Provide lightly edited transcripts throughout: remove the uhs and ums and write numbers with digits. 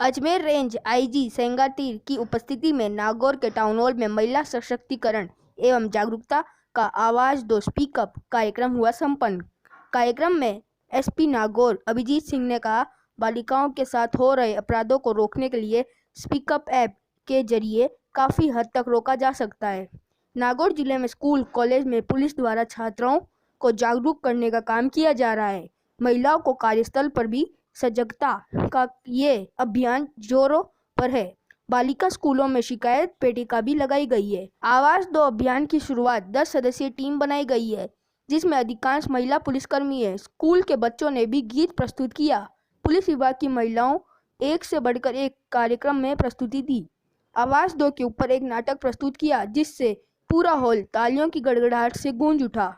Ajmer range IG सेंगातीर की उपस्थिति में नागौर के टाउन हॉल में महिला सशक्तिकरण एवं जागरूकता का आवाज दो स्पीकअप कार्यक्रम हुआ संपन्न। कार्यक्रम में एसपी नागौर अभिजीत सिंह ने कहा, बालिकाओं के साथ हो रहे अपराधों को रोकने के लिए स्पीकअप ऐप के जरिए काफ़ी हद तक रोका जा सकता है। नागौर जिले में स्कूल कॉलेज में पुलिस द्वारा छात्राओं को जागरूक करने का काम किया जा रहा है। महिलाओं को कार्यस्थल पर भी सजगता का ये अभियान जोरों पर है। बालिका स्कूलों में शिकायत पेटिका भी लगाई गई है। आवाज दो अभियान की शुरुआत 10 सदस्यीय टीम बनाई गई है, जिसमें अधिकांश महिला पुलिसकर्मी है। स्कूल के बच्चों ने भी गीत प्रस्तुत किया। पुलिस विभाग की महिलाओं एक से बढ़कर एक कार्यक्रम में प्रस्तुति दी। आवाज दो के ऊपर एक नाटक प्रस्तुत किया, जिससे पूरा हॉल तालियों की गड़गड़ाहट से गूंज उठा।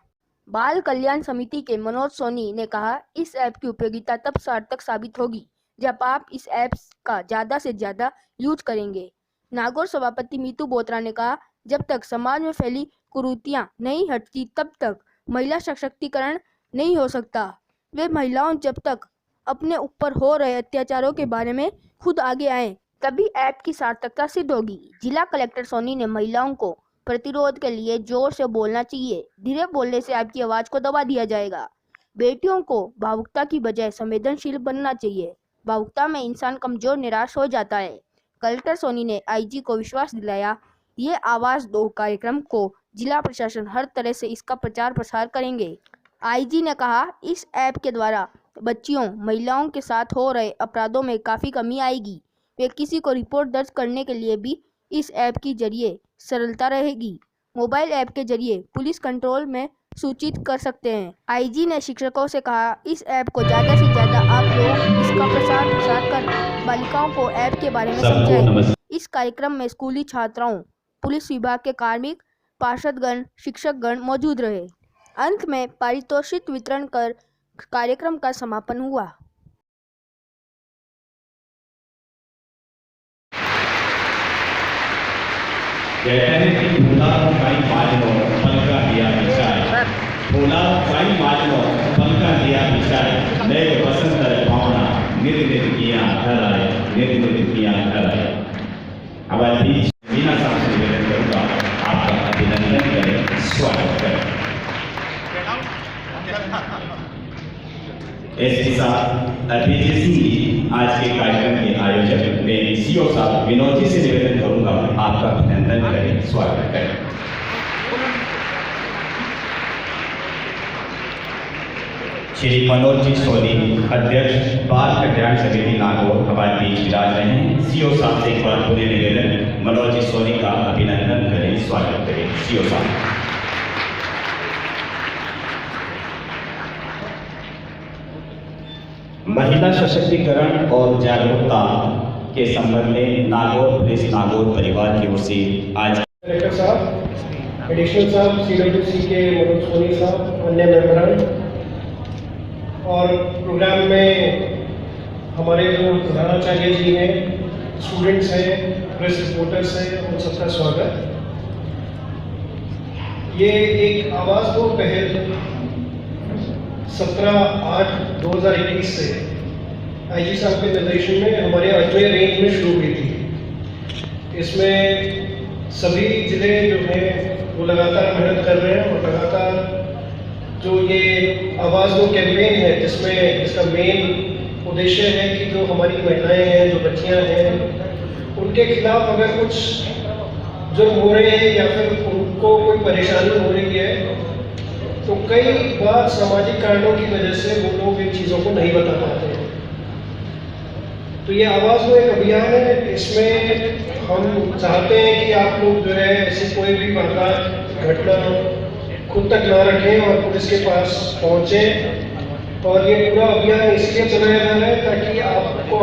बाल कल्याण समिति के मनोज सोनी ने कहा, इस ऐप की उपयोगिता तब सार्थक साबित होगी जब आप इस ऐप का ज़्यादा से ज़्यादा यूज करेंगे। नागौर सभापति मीतू बोत्रा ने कहा, जब तक समाज में फैली कुरीतियां नहीं हटती तब तक महिला सशक्तिकरण नहीं हो सकता। वे महिलाओं जब तक अपने ऊपर हो रहे अत्याचारों के बारे में खुद आगे आए, तभी ऐप की सार्थकता सिद्ध होगी। जिला कलेक्टर सोनी ने महिलाओं को प्रतिरोध के लिए जोर से बोलना चाहिए। धीरे बोलने से आपकी आवाज को दबा दिया जाएगा। बेटियों को भावुकता की बजाय संवेदनशील बनना चाहिए। भावुकता में इंसान कमजोर निराश हो जाता है। कलेक्टर सोनी ने आईजी को विश्वास दिलाया, ये आवाज दो कार्यक्रम को जिला प्रशासन हर तरह से इसका प्रचार प्रसार करेंगे। आईजी ने कहा, इस ऐप के द्वारा बच्चियों महिलाओं के साथ हो रहे अपराधों में काफ़ी कमी आएगी। वे किसी को रिपोर्ट दर्ज करने के लिए भी इस ऐप के जरिए सरलता रहेगी। मोबाइल ऐप के जरिए पुलिस कंट्रोल में सूचित कर सकते हैं। आईजी ने शिक्षकों से कहा, इस ऐप को ज़्यादा से ज़्यादा आप लोग इसका प्रसार कर बालिकाओं को ऐप के बारे में समझाएं। इस कार्यक्रम में स्कूली छात्राओं, पुलिस विभाग के कार्मिक, पार्षदगण, शिक्षकगण मौजूद रहे। अंत में पारितोषिक वितरण कर कार्यक्रम का समापन हुआ। कहते हैं कि भोला भाई माजनो पलका दिया बिछाए, भोला भाई माजनो पलका दिया बिछाए, नए बसंत पावना नित नित किया घर आए, नित नित किया घर आए। अब अभी मीना साहब से निवेदन करूँगा, आपका अभिनंदन करें, स्वागत करें। एसपी साहब अभिजीत सिंह जी आज के कार्यक्रम के आयोजक में सीओ साहब विनोद जी से निवेदन करूंगा, आपका अभिनंदन करें, स्वागत करें। श्री मनोज जी सोनी अध्यक्ष बाल कल्याण समिति नागौर हमारे बीच विराज रहे हैं। सीओ साहब से एक बार पूरे निवेदन, मनोज जी सोनी का अभिनंदन करें, स्वागत करें। सीओ साहब। महिला सशक्तिकरण और जागरूकता के संबंध में नागौर पुलिस नागौर परिवार की ओर से आज कलेक्टर साहब, एडिशनल साहब, CWC के मनोज सोनी साहब, अन्य मेंबरान और प्रोग्राम में हमारे जो प्रधानाचार्य जी हैं, स्टूडेंट्स हैं, प्रेस रिपोर्टर्स हैं, उन सबका स्वागत। ये एक आवाज़ दो पहल 17/8/2021 से आईजी साहब के निर्देशन में हमारे अजमेर रेंज में शुरू हुई थी। इसमें सभी जिले जो हैं वो लगातार मेहनत कर रहे हैं और लगातार जो ये आवाज़ दो कैंपेन है, जिसका मेन उद्देश्य है कि जो हमारी महिलाएं हैं, जो बच्चियां हैं, उनके खिलाफ अगर कुछ जुर्म हो रहे हैं या फिर उनको कोई परेशानी हो रही है, तो कई बार सामाजिक कारणों की वजह से वो लोग इन चीज़ों को नहीं बता पाते हैं। तो ये आवाज़ दो एक अभियान है। इसमें हम चाहते हैं कि आप लोग जो है ऐसी कोई भी वारदात घटना खुद तक ना रखें और पुलिस के पास पहुँचें। और ये पूरा अभियान इसलिए चलाया जा रहा है ताकि आपको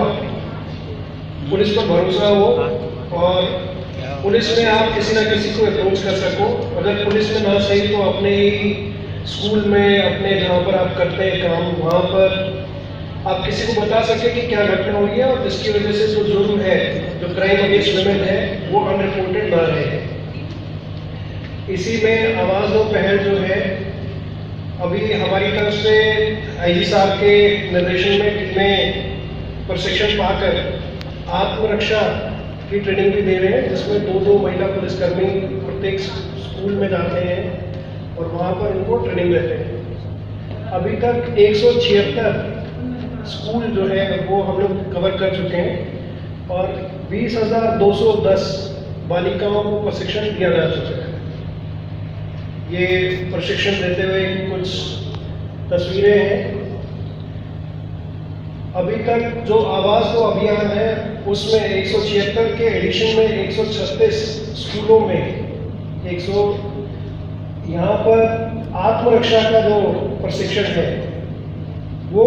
पुलिस पर भरोसा हो और पुलिस में आप किसी ना किसी को अप्रोच कर सको। अगर पुलिस में ना सही तो अपने ही स्कूल में, अपने जहाँ पर आप करते हैं काम, वहाँ पर आप किसी को बता सके कि क्या घटना हुई है और जिसकी वजह से जो जुर्म है, जो क्राइम अगेंस्ट वुमेन है, वो अनरिपोर्टेड ना रहे। इसी में आवाज़ दो पहल जो है अभी हमारी तरफ से आईजी साहब के निर्देशन में टीमें प्रशिक्षण पाकर आत्मरक्षा की ट्रेनिंग भी दे रहे हैं, जिसमें 2-2 महिला पुलिसकर्मी प्रत्येक स्कूल में जाते हैं और वहाँ पर उनको ट्रेनिंग देते हैं। अभी तक 176 स्कूल जो है वो हम लोग कवर कर चुके हैं और 20,210 बालिकाओं को प्रशिक्षण दिया जा चुका है। ये प्रशिक्षण देते हुए कुछ तस्वीरें हैं। अभी तक जो आवाज़ दो अभियान है उसमें 176 के एडिशन में 136 स्कूलों में 100 यहाँ पर आत्मरक्षा का जो प्रशिक्षण है वो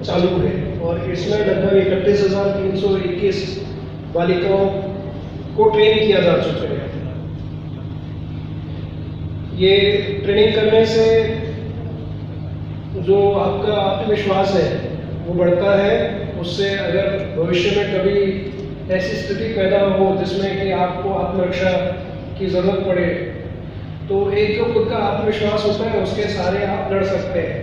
चालू है और इसमें लगभग 31,321 बालिकाओं को ट्रेन किया जा चुका है। ये ट्रेनिंग करने से जो आपका आत्मविश्वास है वो बढ़ता है। उससे अगर भविष्य में कभी ऐसी स्थिति पैदा हो जिसमें कि आपको आत्मरक्षा की ज़रूरत पड़े तो एक जो खुद का आत्मविश्वास होता है उसके सहारे आप लड़ सकते हैं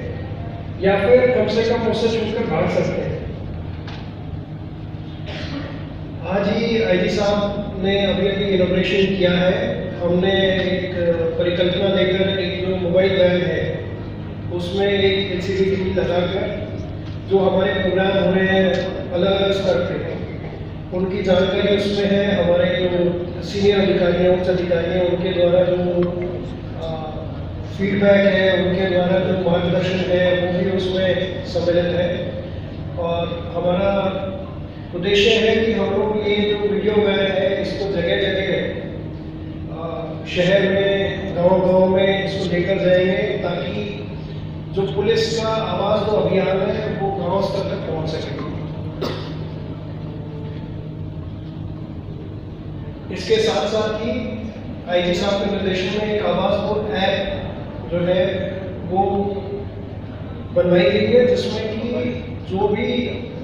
या फिर कम से कम उससे छूटकर भाग सकते हैं। आज ही आईजी साहब ने अभी इनॉग्रेशन किया है। हमने एक परिकल्पना लेकर एक जो मोबाइल वैन है उसमें एक LCD टीवी लगाकर जो हमारे प्रोग्राम हो रहे हैं अलग अलग स्तर पे उनकी जानकारी उसमें है। हमारे जो सीनियर अधिकारी हैं, उच्च अधिकारी हैं, उनके द्वारा जो फीडबैक है, उनके द्वारा जो मार्गदर्शन है वो भी उसमें सम्मिलित है। और हमारा उद्देश्य है कि हम लोग ये जो वीडियो वैन है इसको जगह जगह शहर में, गांव-गांव में इसको लेकर जाएंगे ताकि जो पुलिस का आवाज़ दो अभियान है वो गांव स्तर तक पहुंच सके। इसके साथ साथ ही आईजी साहब के निर्देशन में एक आवाज़ दो ऐप जो है वो बनवाई गई है जिसमें कि जो भी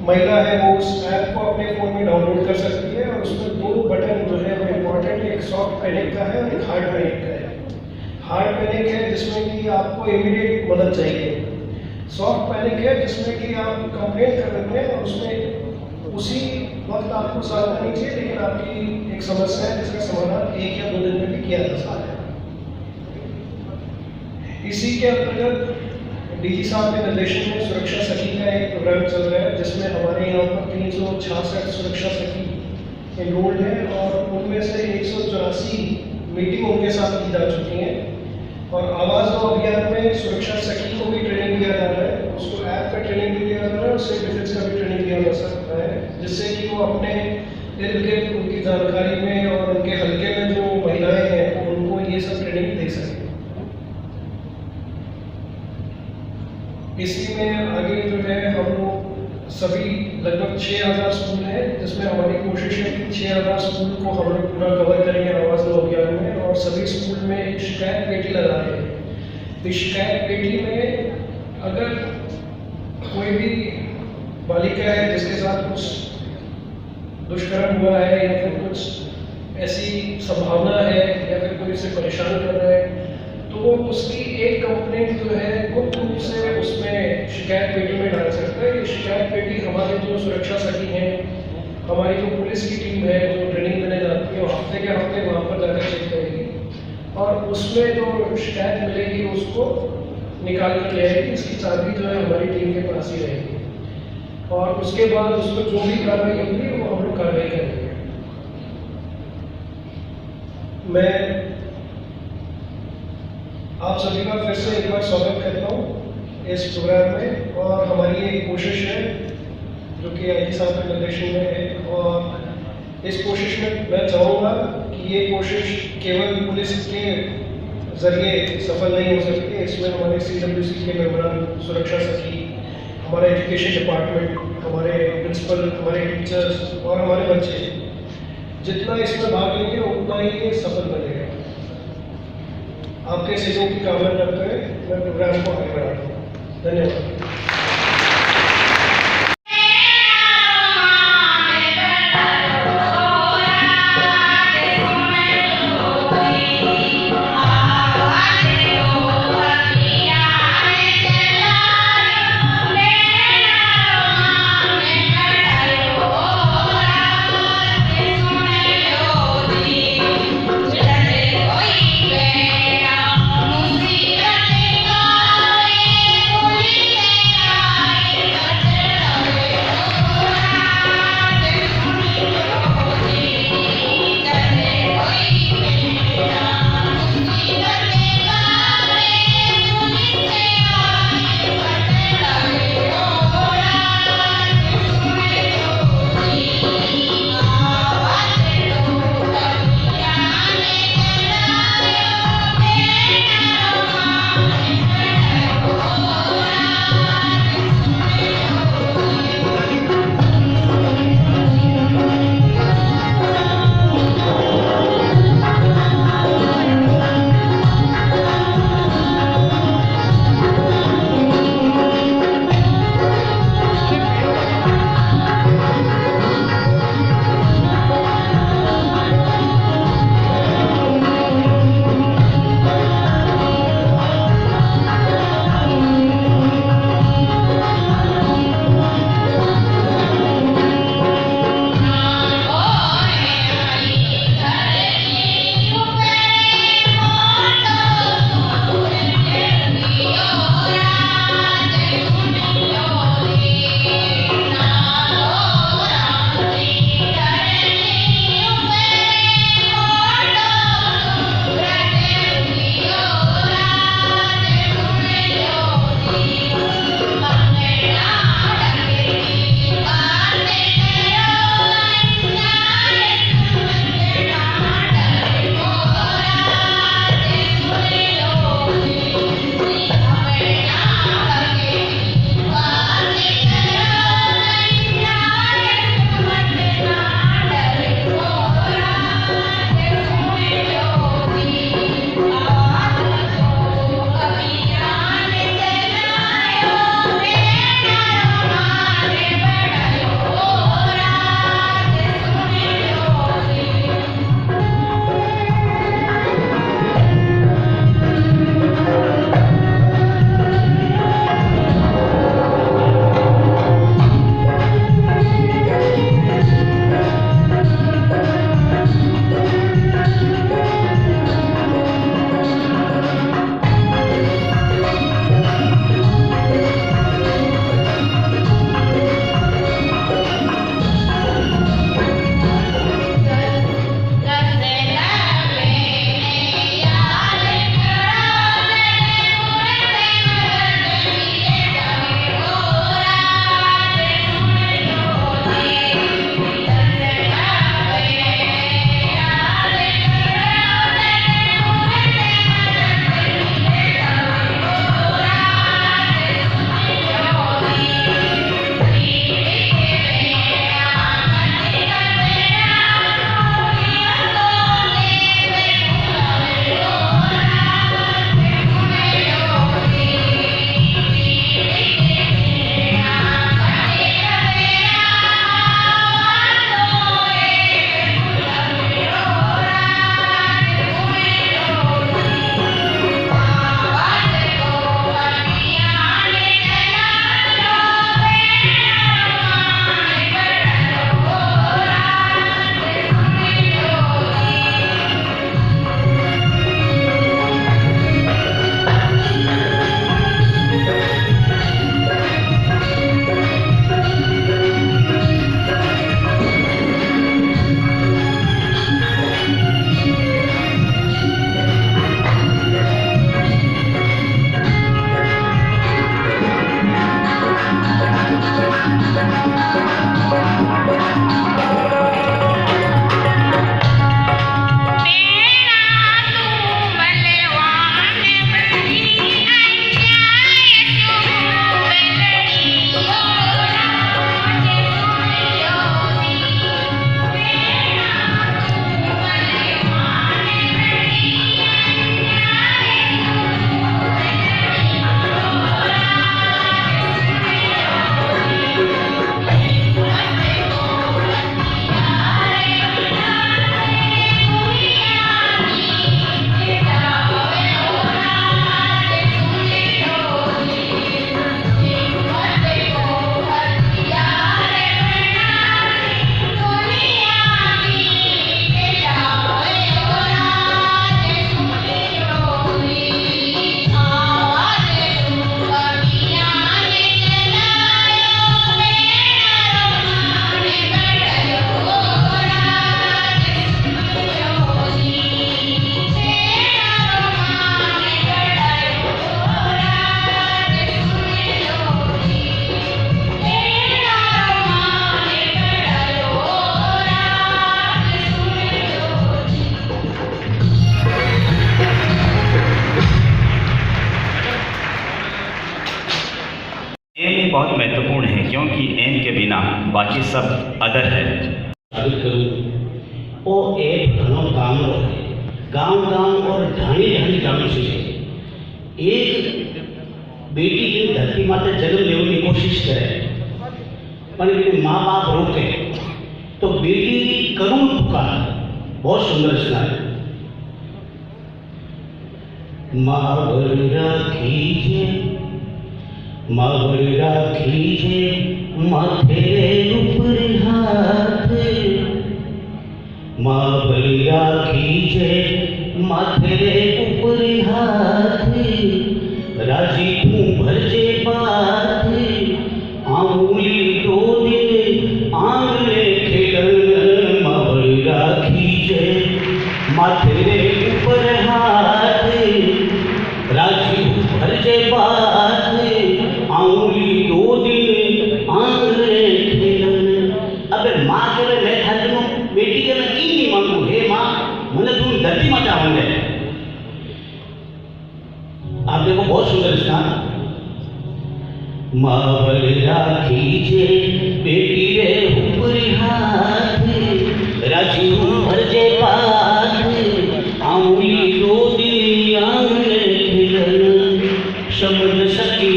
महिला है वो उस ऐप को अपने फ़ोन में डाउनलोड कर सकती है और उसमें 2 बटन जो है वो इम्पोर्टेंट है, एक सॉफ्ट पैनिक का है और एक हार्ड पैनिक का है। हार्ड पैनिक है जिसमें कि आपको इमीडिएट मदद चाहिए। सॉफ्ट पैनिक है जिसमें कि आप कंप्लेंट कर देते हैं और उसमें उसी वक्त आपको सावधानी चाहिए, लेकिन आपकी एक समस्या है जिसका समाधान 1 या 2 दिन में भी किया जा सकता है। इसी के अंतर्गत डीजी साहब के निर्देशन में सुरक्षा सखी का एक प्रोग्राम चल रहा है जिसमें हमारे यहाँ पर 366 सुरक्षा सखी एनरोल्ड है और उनमें से 184 मीटिंग उनके साथ की जा चुकी हैं। और आवाज़ दो अभियान में सुरक्षा सखी को भी ट्रेनिंग दिया जा रहा है, उसको ऐप का ट्रेनिंग भी दिया जा रहा है और सेल्फ डिफेंस का भी ट्रेनिंग दिया जा सकता है, जिससे कि वो अपने इर्द गिर्द उनकी जानकारी में और उनके हल्के में जो महिलाएं हैं उनको ये सब ट्रेनिंग दे सकें। इसी में आगे जो है हम लोग सभी लगभग 6,000 स्कूल हैं जिसमें हमारी कोशिश है कि 6,000 स्कूल को हम लोग पूरा कवर करेंगे आवाज़ दो अभियान में और सभी स्कूल में एक शिकायत पेटी लगा रहे हैं। इस शिकायत पेटी में अगर कोई भी बालिका है जिसके साथ कुछ दुष्कर्म हुआ है या फिर कुछ ऐसी संभावना है या फिर कोई उसे परेशान कर रहा है तो उसकी एक कंप्लेंट जो है गुप्त रूप से उसमें शिकायत पेटी में डाल सकता है। ये शिकायत पेटी हमारे जो सुरक्षा सखी हैं, हमारी जो पुलिस की टीम है जो ट्रेनिंग देने जाती है वो हफ्ते के हफ्ते वहाँ पर जाकर चेक करेगी और उसमें जो शिकायत मिलेगी उसको निकाल कर ले आएगी। इसकी चाबी जो है हमारी टीम के पास ही रहेगी और उसके बाद उस पर जो भी कार्रवाई होगी वो हम लोग कार्रवाई करेंगे। मैं आप सभी का फिर से एक बार स्वागत करता हूँ इस प्रोग्राम में और हमारी एक कोशिश है जो कि आईजी साहब के निर्देशन में है और इस कोशिश में मैं चाहूँगा कि ये कोशिश केवल पुलिस के ज़रिए सफल नहीं हो सकती। इसमें हमारे CWC के मेंबरान, सुरक्षा सखी, हमारा एजुकेशन डिपार्टमेंट, हमारे प्रिंसिपल, हमारे टीचर्स और हमारे बच्चे जितना इसमें भाग लेंगे उतना ही ये सफल बनेगा। आपके सहयोग की कामना करते हुए मैं प्रोग्राम को आगे बढ़ाता हूँ। धन्यवाद। बहुत महत्वपूर्ण है क्योंकि एन के बिना बाकी सब अदर है। वो एक घनो गाँव है, गाँव और ढाणी गाँव से एक बेटी की धरती माते जन्म लेने की कोशिश करे पर माँ बाप रोके तो बेटी की करुण पुकार बहुत सुंदर सुनाए। माँ राखीजे माथे ऊपर हाथ, माँ राखीजे माथे ऊपर हाथ, राजी तू भरजे बात, आंगुली दो दिन आंगने खेलन, माँ राखीजे माथे ऊपर हाथ, राजी तू भरजे बात, आंगुली दो दिन आंगने खेलन। अब माँ के मैं खाते हूँ बेटी के मैं की नहीं मांगू, हे माँ मैंने तू धरती माता होंगे। आप देखो बहुत सुंदर इसका माँ राखीजे बेटी रे ऊपर हाथ, राजी भरजे बात, आंगुली दो दिन आंगने खेलन, समझ सकी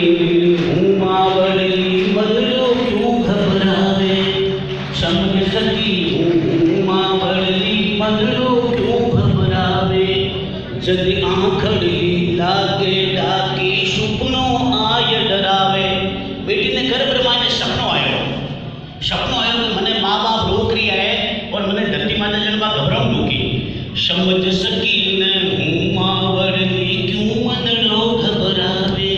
हूँ मावड़ी बदलो क्यों घबरावे, समझ सकी हूँ मावड़ी बदलो क्यों घबरावे, जद आंखड़ी लागे डाकी सुपनों आय डरावे। बेटी ने गर्भ रमाने सपनों आयो कि मैंने माँ बाप रोक रही है और मैंने धरती माता जन्मा घबराऊं दूंगी, समझ सकी न हूँ मावड़ी क्यों मनलो घबरावे,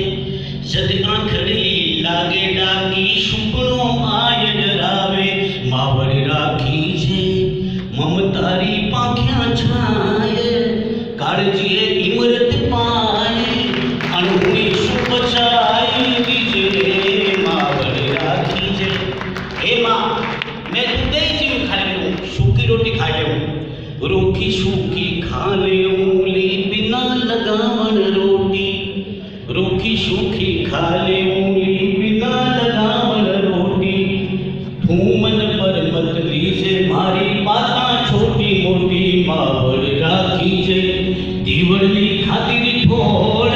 जद आंखड़ी लागे डाकी सुपनों आय डरावे, मावड़ी राखीजे ममतारी पाखियां छाए, काळजीए इमरत पाए, अनहुई सुख बचाई दीजे, मावड़ी राखीजे। हे माँ मैं दूध ही चीज खा ले हूँ, सूखी रोटी खा ले हूँ, रूखी सूखी खा ले ली बिना लगावन रोटी, रूखी सूखी खा ले ली बिना लगावन रोटी, थूमन पर मत लीजे मारी बातां छोटी मोटी, मावड़ी राखीजे दीवली खातिर ठोड़,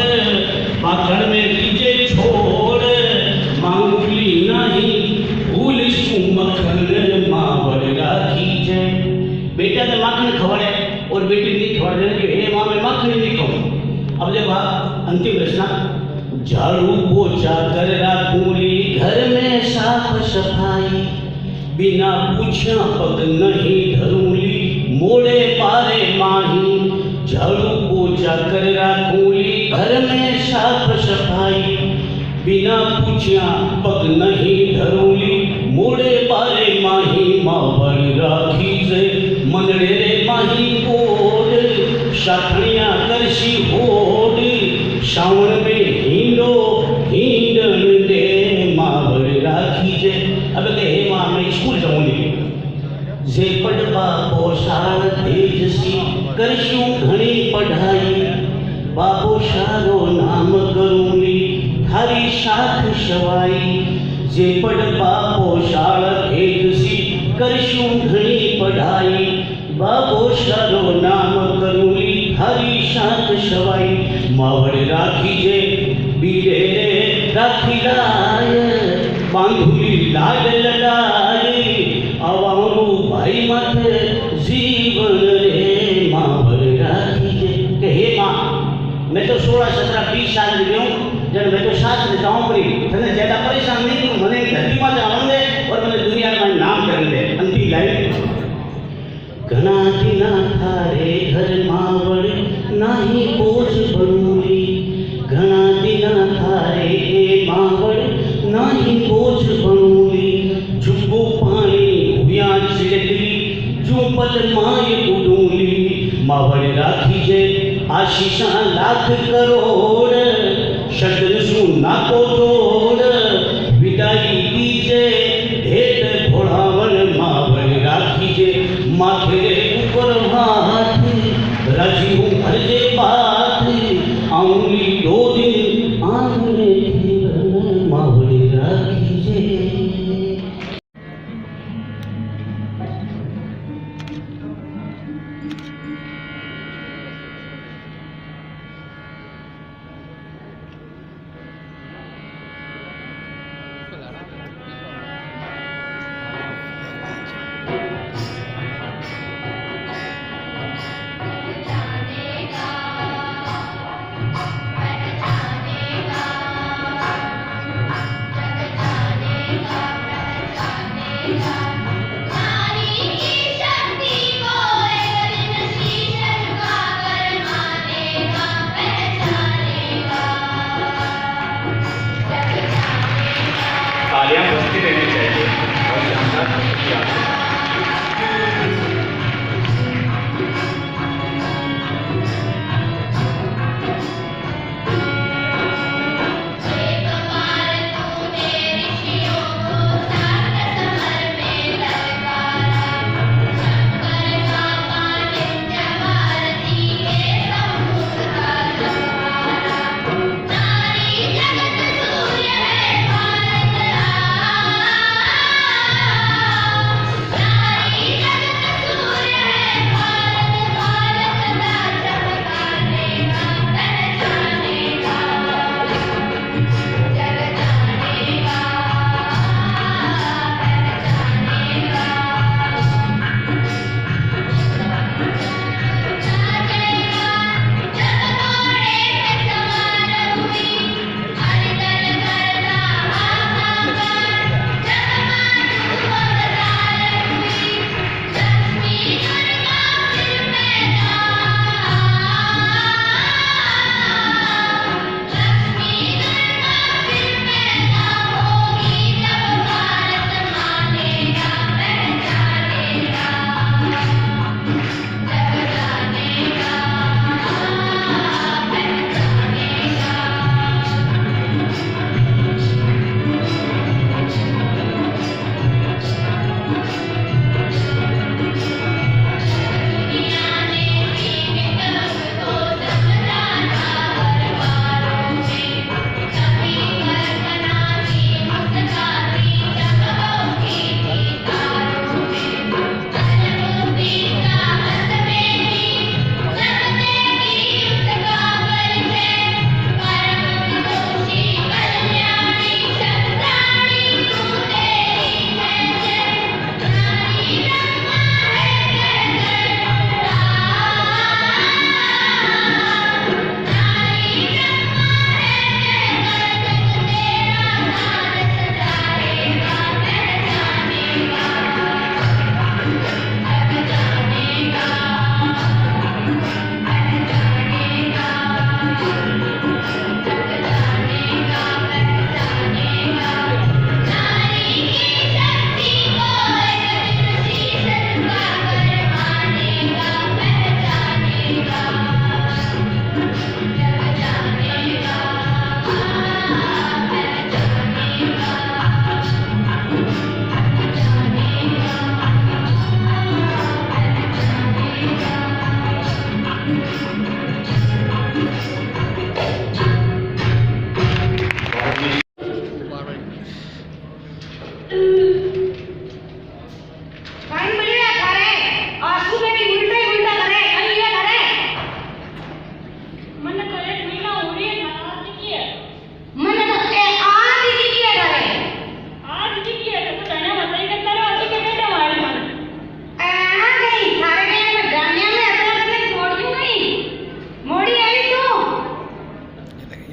पाखड़ में लीजे छोड़, मांगली नहीं भूल सू मखन, मावड़ी राखीजे। बेटा ने माखन खवाड़े और बेटी नहीं खवाड़े कि हे माँ मैं माखन नहीं खाऊं। अब देखो अंतिम रचना, झाड़ू पोछा कर राखूंगी घर में साफ सफाई, बिना पूछा पग नहीं धरूंगी मोड़े पारे माही, झाड़ू पोछा कर राखूंगी घर में साफ सफाई, बिना पूछा पग नहीं धरूंगी मोड़े पारे माही, मावड़ी राखीजे मनड़े रे माही कोड, शाखड़ियां करशी होड, श्रावण में हींडो हींडन दे, मावड़ी राखीजे। अब के हे माँ मैं स्कूल जाऊंगी, जे पढ़वा पोशाल भेजसी करशूं घणी पढ़ाई, बाबो शारो नाम करूंगी थारी साथ सवाई, जे पढ़वा पोशाल भेजसी करशूं घणी पढ़ाई, बाबो शारो नाम करूंगी थारी साथ सवाई, मावड़ी राखीजे बीरे राखी लाय, बांधुली लाड लड़ाई, आवारू भाई मत जीवन रे, मावड़ी राखीजे। के हे माँ मैं तो 16-17-20 साल की हूँ, जब मैं तो शास्त्र जाऊँ पड़ी मैंने ज्यादा परेशान नहीं करूँ, मैंने धरती माँ जाऊँ दे और मैंने दुनिया में नाम कर दे। अंतिम लाइन, घना दिना थारे घर मावड़ नाही बोझ बनूंगी, घना दिना थारे मावड़ नाही बोझ बनूंगी, झुब्बू पानी हुआ चिड़कली जो पल my उडूंगी, Mawdi राखीजे आशीषा lakh crore, shutter सु नाको तोड़, विदाई दीजे भेट घोड़ावन, मावड़ी राखीजे माथे ऊपर हाथ, राजी हूँ भरजे बात, आंगुली दो दिन आंगने खेलन, मावड़ी राखी।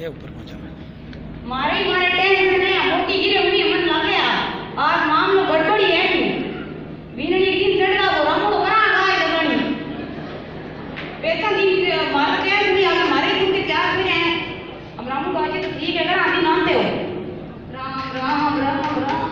मारे टेंशन है मोटी गिरे उनी मन लागे आज मामलो गड़बड़ी है वीनड़ी दिन चढ़ा वो रामो करा गाय लगानी बेटा दिन मारे टेंशन नहीं आगे मारे दिन के चार दिन है अब रामो बाजे तो ठीक है करा आदि नाम दे राम राम राम राम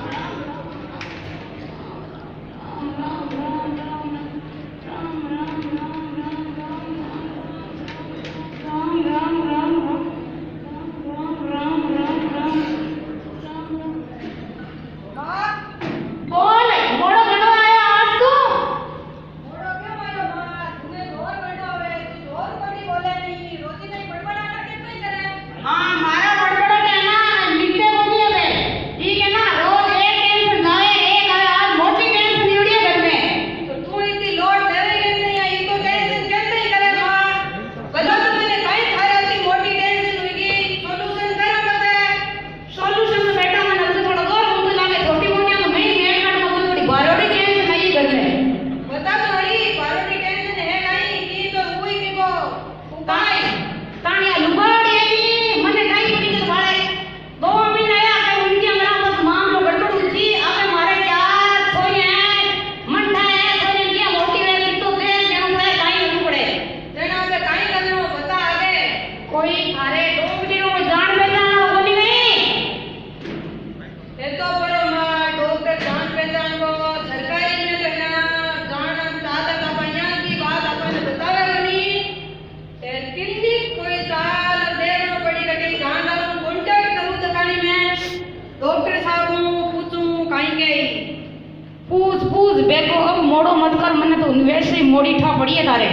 बेको अब मोड़ो मत कर मने तो वैसे ही मोड़ी ठा पड़ी है तारे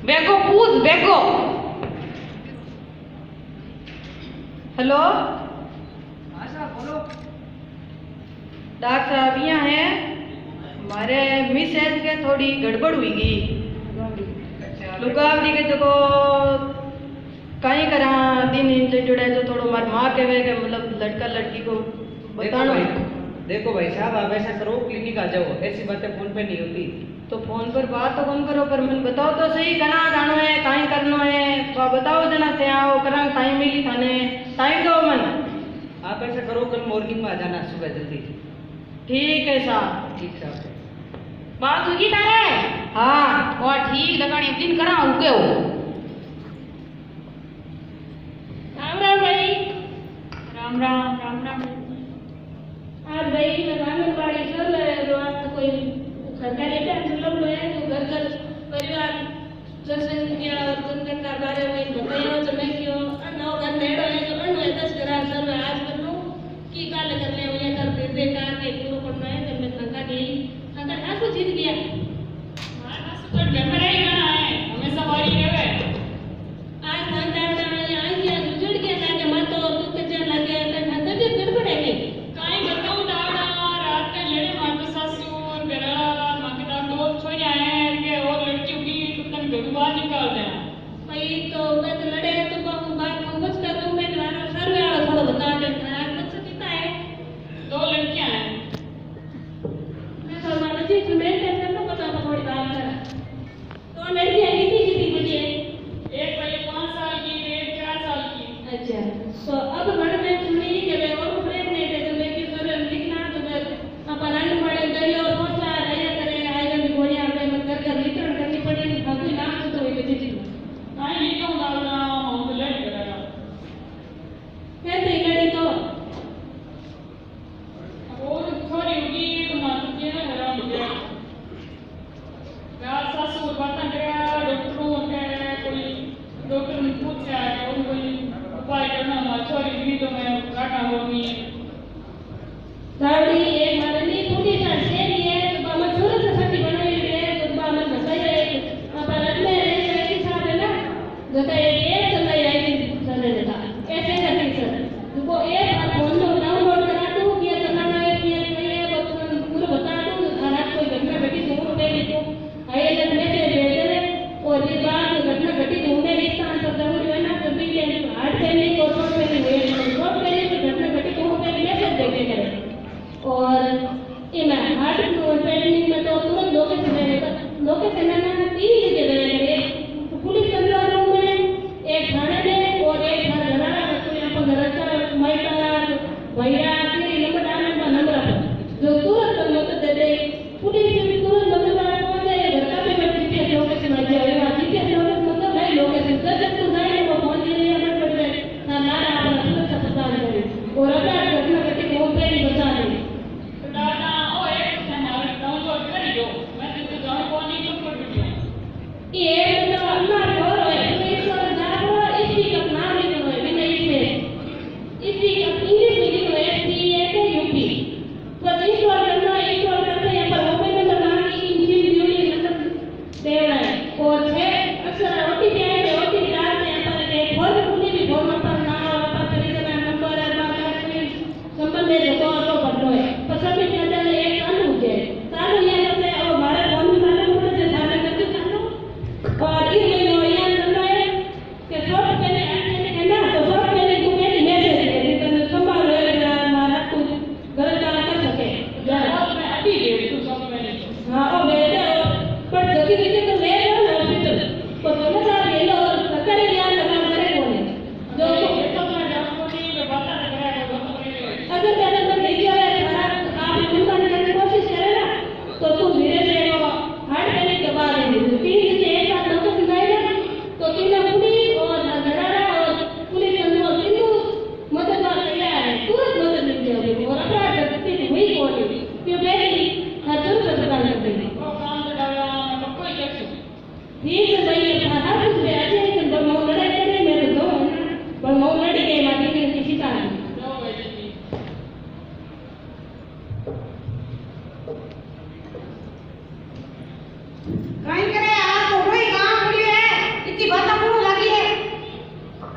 बेको पूछ बेको हेलो हाँ साहब बोलो डॉक्टर साहब यहाँ है हमारे मिसेज के थोड़ी गड़बड़ हुई गई लुगावड़ी के देखो कहीं करा दिन इनसे जुड़े जो थोड़ा मार माँ के वे मतलब लड़का लड़की को बताना देखो भाई साहब आप ऐसा करो क्लिनिक आ जाओ ऐसी बातें फोन पे नहीं होती तो फोन पर बात तो कम करो पर मन बताओ तो सही कना जानो है कहीं करनो है तो बताओ जना ते आओ करा टाइम मिली थाने टाइम दो मन आप ऐसा करो कल मॉर्निंग में आ जाना सुबह जल्दी ठीक है साहब ठीक साहब बात होगी तारे हाँ और ठीक लगानी दिन करा उके हो राम राम भाई राम राम राम राम आज भाई मैं आंगनबाड़ी चल रहे तो आज तो कोई सरकारी टेंशन लग रहे हैं तो घर घर परिवार जनसंख्या और जनसंख्या बारे में बताइए तो मैं क्यों अन्ना घर नेड़ो है तो अन्ना 10 ग्राम सर्वे आज कर लूं की काल करने हुए कर दे का के पूरा करना है जब मैं थका गई थका आंसू जीत गया मां आंसू तो घर में ही गाना है हमेशा वाली रहे आज मंदा में आ गया जुड़ गया ताकि मत तो दुख के लगे तो तबीयत गड़बड़ है काई बताऊं दावड़ा रात के लेने मां ससुर बेरा मांगे दा दो छोया है के और लड़की की तो तन भगवान निकाल दे भाई तो मैं तो लड़े तो बात को कुछ कर दूं मैं वाला सर्वे वाला थोड़ा बता दे बच्चा कितना है 2 लड़कियां हैं मैं तो मां बच्ची की मैं टेंशन तो पता थोड़ी बात है तो लड़कियां कितनी बड़ी है एक भाई 5 साल की एक 4 साल की अच्छा तो अब घर में सुनी कि वे और प्रेग्नेंट है तो मैं कि सर लिखना तो मैं अपन पड़े दरिया और पहुंचा रहे करे आएगा भी गोलियां पे मत कर वितरण करनी पड़ेगी अभी नाम तो ये चीज काई लिखो ना हम तो लड़ करेगा कहते लड़ी तो और थोड़ी उगी तो मां के ना हराम हो गया यार सासू बात करेगा डॉक्टरों के कोई डॉक्टर ने पूछा और कोई उपाय करना छोरी भी तो मैं काटा होगी दादी एक मारनी पूरी तरह से लिए तो बाबा छोरा से सटी बनाई है तो बाबा बताई है बाबा रत्ने रे की साथ है ना जो का एक समय आई चले जाता ऐसे करते सर तो एक बार फोन में डाउनलोड करा दूं कि चलाना है कि ये पूरा बता दूं खाना कोई घटना घटी तो उन्हें भी तो आए जब मैसेज भेज दे और ये बात घटना घटी तो उन्हें भी स्थान पर जरूर है ना कभी के हार्ट फैमिली को शॉर्ट फैमिली हुए शॉर्ट फैमिली की घटना घटी तो उन्हें भी मैसेज देते हैं और नौ लड़ी के माटी ने किसी का नहीं कहीं करे आज तो कोई काम पड़ी है इतनी बातें क्यों लगी है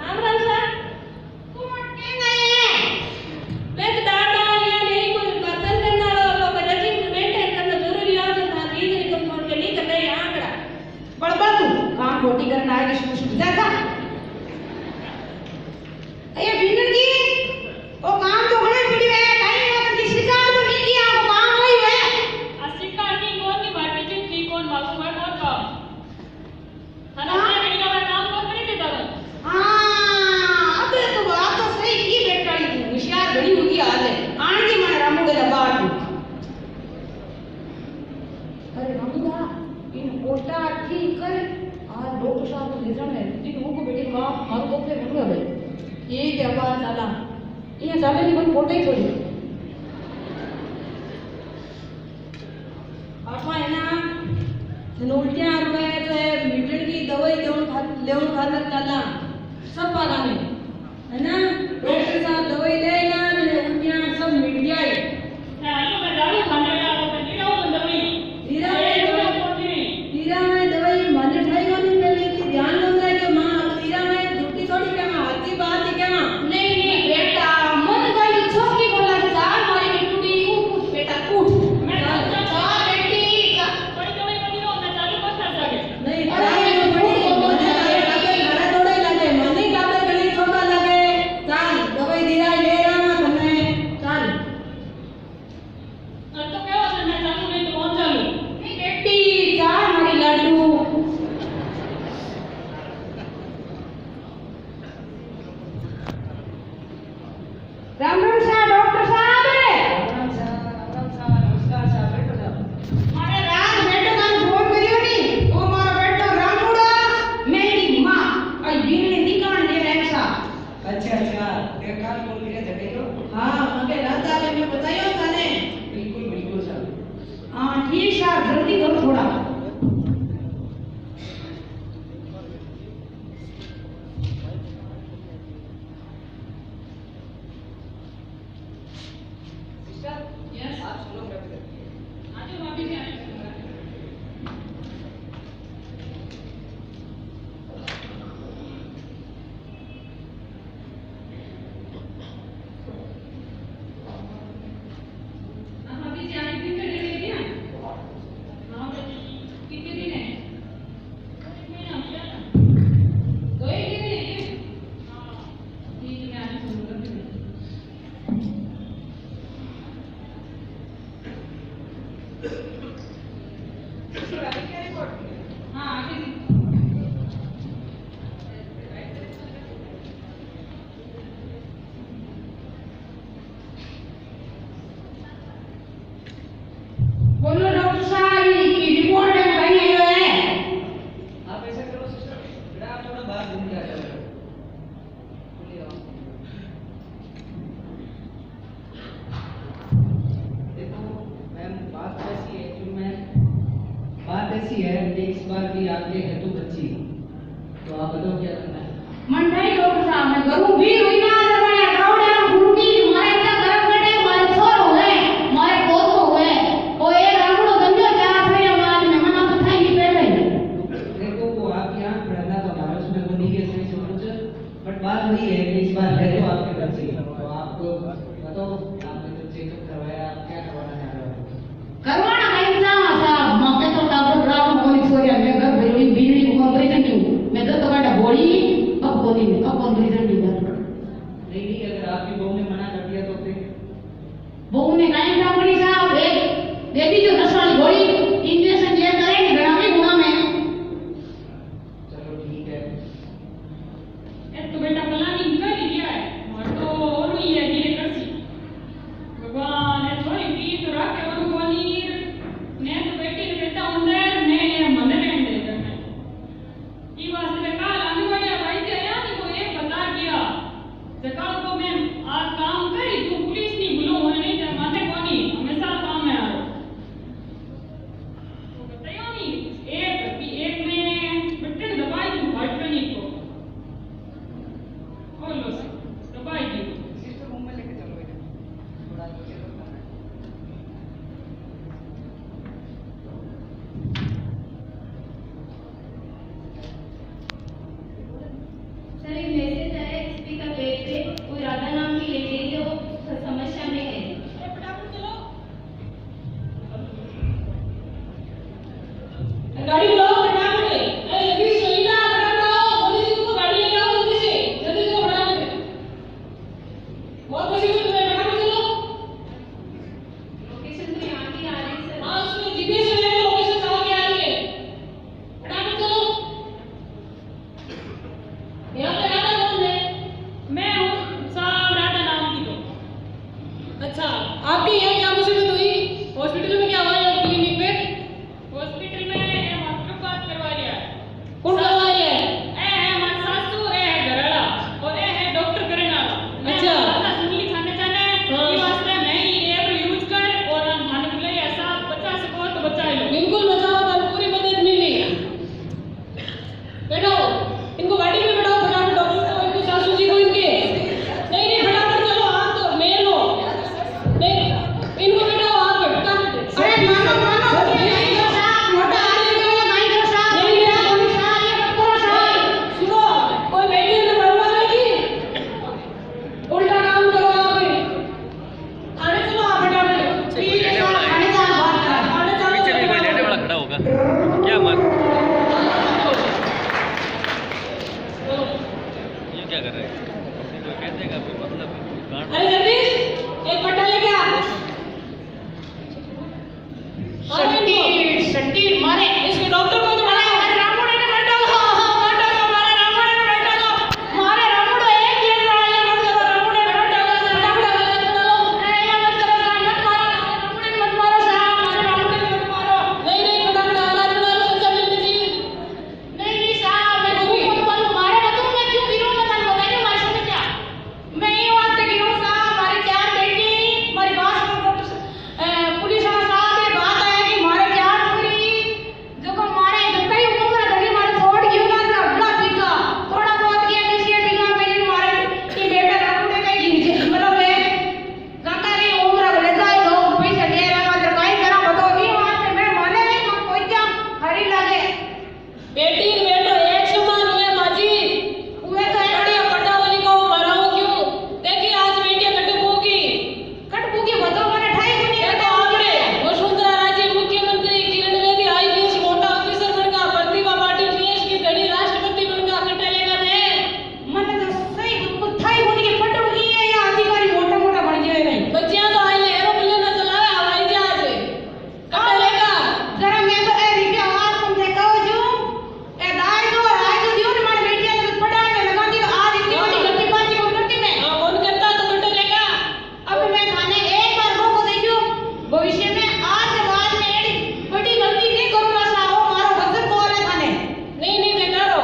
राम राम सर तुम अटके गए हैं मैं तो डाटा ये नहीं कोई बर्तन करना लो बजाजी मेंटेन करना जरूरी है तो था ये नहीं कम छोड़ के नहीं करना है आंकड़ा बड़बड़ तू काम रोटी करना है कि शुरू जा जा अरे बिगड़ की वो काम तो बड़े पड़ी है कहीं ना कहीं शिकार तो नहीं किया वो काम वही है असिका की कौन की बात है की कौन मालूम है कौन का थाना में मेरी का काम कौन करे देता है हाँ अबे तो बात तो सही की बेटा ये होशियार बड़ी होगी आज है आन की मन रामू के दबा तू अरे रामू दा इन पोटा ठीक कर आज डॉक्टर साहब को ले जाना है दिन वो को बेटे मां मारो को पे भूल गए ये दबा चला ये चले नहीं कोई पोटा ही छोड़ी आपा है ना नोटियां रुपए जो है मीटर की दवाई लेवन खातर चला सब पाला में है ना डॉक्टर साहब दवाई लेना नोटियां सब मिट जाए आलू में दारू खाने का वो नीरा वो दवाई हीरा में दवाई माने ठाई वाली में लेके ध्यान रखना है कि मां हीरा में झूठी थोड़ी कहना हाथी बात ही कहना नहीं नहीं बेटा मन गई छोकी बोला जा मारी बिटूडी कूट बेटा कूट मैं जा बेटी जा बड़ी दवाई बनी हो मैं चालू मत कर सके नहीं चाहे बड़ी मने लागे घरे थोड़े लागे मने लागे गली छोटा लागे चाल दवाई दिया ले रहा तने चाल तो क्या हो मैं चालू नहीं तो कौन चालू नहीं बेटी जा मारी लाडू राम राम साहब डॉक्टर साहब राम साहब नमस्कार साहब बैठो साहब मारे राज बेटो का फोन करियो नी ओ मारो बेटो रामूड़ा मेरी मां और बिगड़े निकाल दे रहे साहब अच्छा अच्छा ते काल फोन करे जगे तो हां मगे रात आले में बतायो तने बिल्कुल बिल्कुल साहब हां ठीक साहब जल्दी करो थोड़ा यस आप सुनो मैं आज वापस आने अभी जाने दिन का डेट है क्या हां कितने दिन है महीना हो गया दो ही दिन है हां ठीक है मैं आज सुनूंगा हाँ आगे बोलो डॉक्टर साहब की रिपोर्ट में कहीं है आप ऐसा करो सिस्टर बेटा आप थोड़ा बाहर घूम के आ जाओ बोलिए आप देखो मैम बात ऐसी है कि मैं बात ऐसी है कि इस बार भी आपके हेतु बच्ची तो आप बताओ क्या करना है मन नहीं डॉक्टर साहब मैं करूं भी हुई ना दरवाजा कावड़े गुरुजी मारे का गरम कटे मारे छोर हुए मारे पोतो हुए ओ ए रामड़ो गंजो क्या थे मार में मना तो थाई पे गई देखो वो आप यहाँ पढ़ना तो हमारे उसमें वो नहीं है सही से कुछ बट बात वही है कि इस बार है तो आपके बच्ची तो आपको बताओ आपने जो चेकअप करवाया आप क्या करवाना चाह रहे हो करवाना कहीं जावा साहब मापे तो डॉक्टर राम कोनी छोरिया मैं घर बिजली बिजली को ऑपरेशन क्यों मैं तो तुम्हारा बॉडी अब कोनी अब ऑपरेशन दी नहीं नहीं अगर आपकी बहू ने मना कर दिया तो फिर बहू ने काई डाकड़ी साहब एक बेटी जो 10 वाली गोली इंजेक्शन जे करेंगे घना में गुना में चलो ठीक है ये तो बेटा प्लानिंग कर लिया है और तो और ही है धीरे कर सी भगवान ये थोड़ी भी तो रखे और कोनी ने तो बेटी ने बेटा अंदर ने मन रहने दे करना ये वास्ते काल आने वाले भाई जी आया नहीं को एक बता दिया जकाल को मैं आज काम करी तू पुलिस नहीं बुलो होने नहीं तो माने कोनी हमेशा काम में आ अरे जगदीश एक पट्टा लेके आ। सट्टी मारे इसके डॉक्टर को तो मारा। रामुड़े ने बैठा लो, बैठा लो, मारे रामुड़े ने बैठा लो, मारे रामुड़े एक ये लड़ाई मत करो, रामुड़े बैठा लो, रामुड़े मत मारो, ये मत करो, मत मारो, रामुड़े मत मारो साहब, मारे रामुड़े मत मारो। नहीं पकड़ हालात बना लो सच्चा मिलने जी। नहीं साहब मैं खूब मारो, मारे मत मैं क्यों गिरूं, मैं तन बताइए मारे समझ क्या मैं ये बात से गिरूं साहब। हमारी चार बेटी हमारी बात पुलिस वाला साहब ये बात आया कि मारे चार छोरी जो को मारे धक्का ही ऊपर लगे मारे छोड़ क्यों ना बड़ा पीका थोड़ा बहुत किया किसी बिना मेरे मारे ये बेटा रामुड़े का गिर जे मतलब है काका रे उम्र ले जाएगा पैसा दे रहा मत काई करा बताओ ये बात मैं माने नहीं मैं कोई क्या हरी लगे बेटी बेटो एक समान हुए माजी हुए तो बड़ी पटा वाली को मराओ क्यों देखिए आज बेटी कटबूगी बताओ मैंने ठाई कोनी है तो आपने वसुंधरा राजे मुख्यमंत्री किरण बेदी आईपीएस मोटा ऑफिसर बनका प्रतिभा पाटिल देश की धनी राष्ट्रपति बनका कटलेगा ने मैंने तो सही को ठाई कोनी के पटबूगी है या अधिकारी मोटा मोटा बन जाए नहीं बच्चियां तो आइले एरोप्लेन ना चलावे हवाई जहाज कटलेगा जरा मैं तो ए रीते आवाज तुम देखो जो ए दाई जो राय जो दियो ने मारे बेटियां तो पड़ा में लगा दी आज इतनी बड़ी गलती बाजी कौन करती मैं हां कौन करता तो कटलेगा अब मैं थाने एक बार को देखियो भविष्य में आज के बाद में एडी बड़ी गलती नहीं करूंगा साहब मारो वजन को है थाने नहीं मैं करो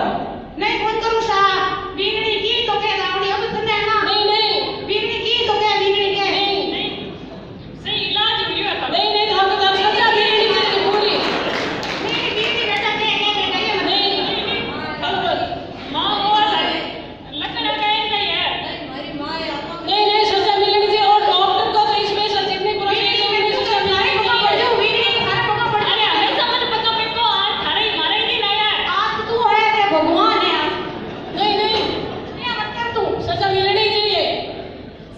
नहीं कौन करूं साहब बीगड़ी की तो के गावड़ी अब तने ना नहीं बीगड़ी की तो के बीगड़ी के नहीं सही इलाज हो गया था नहीं हम तो सजा बीगड़ी की पूरी नहीं बीगड़ी बेटा के नहीं चलो मां वो लकड़ा का नहीं है हमारी मां है नहीं सजा मिलनी चाहिए और डॉक्टर को तो इसमें जितनी प्रोसीजर में सजा मिलनी चाहिए जो वीडियो के सारे पका पड़ अरे हमें समझ पका पे को आज थारे मारे ही नहीं आया आज तू है ते भगवान है नहीं ये मत कर तू सजा मिलनी चाहिए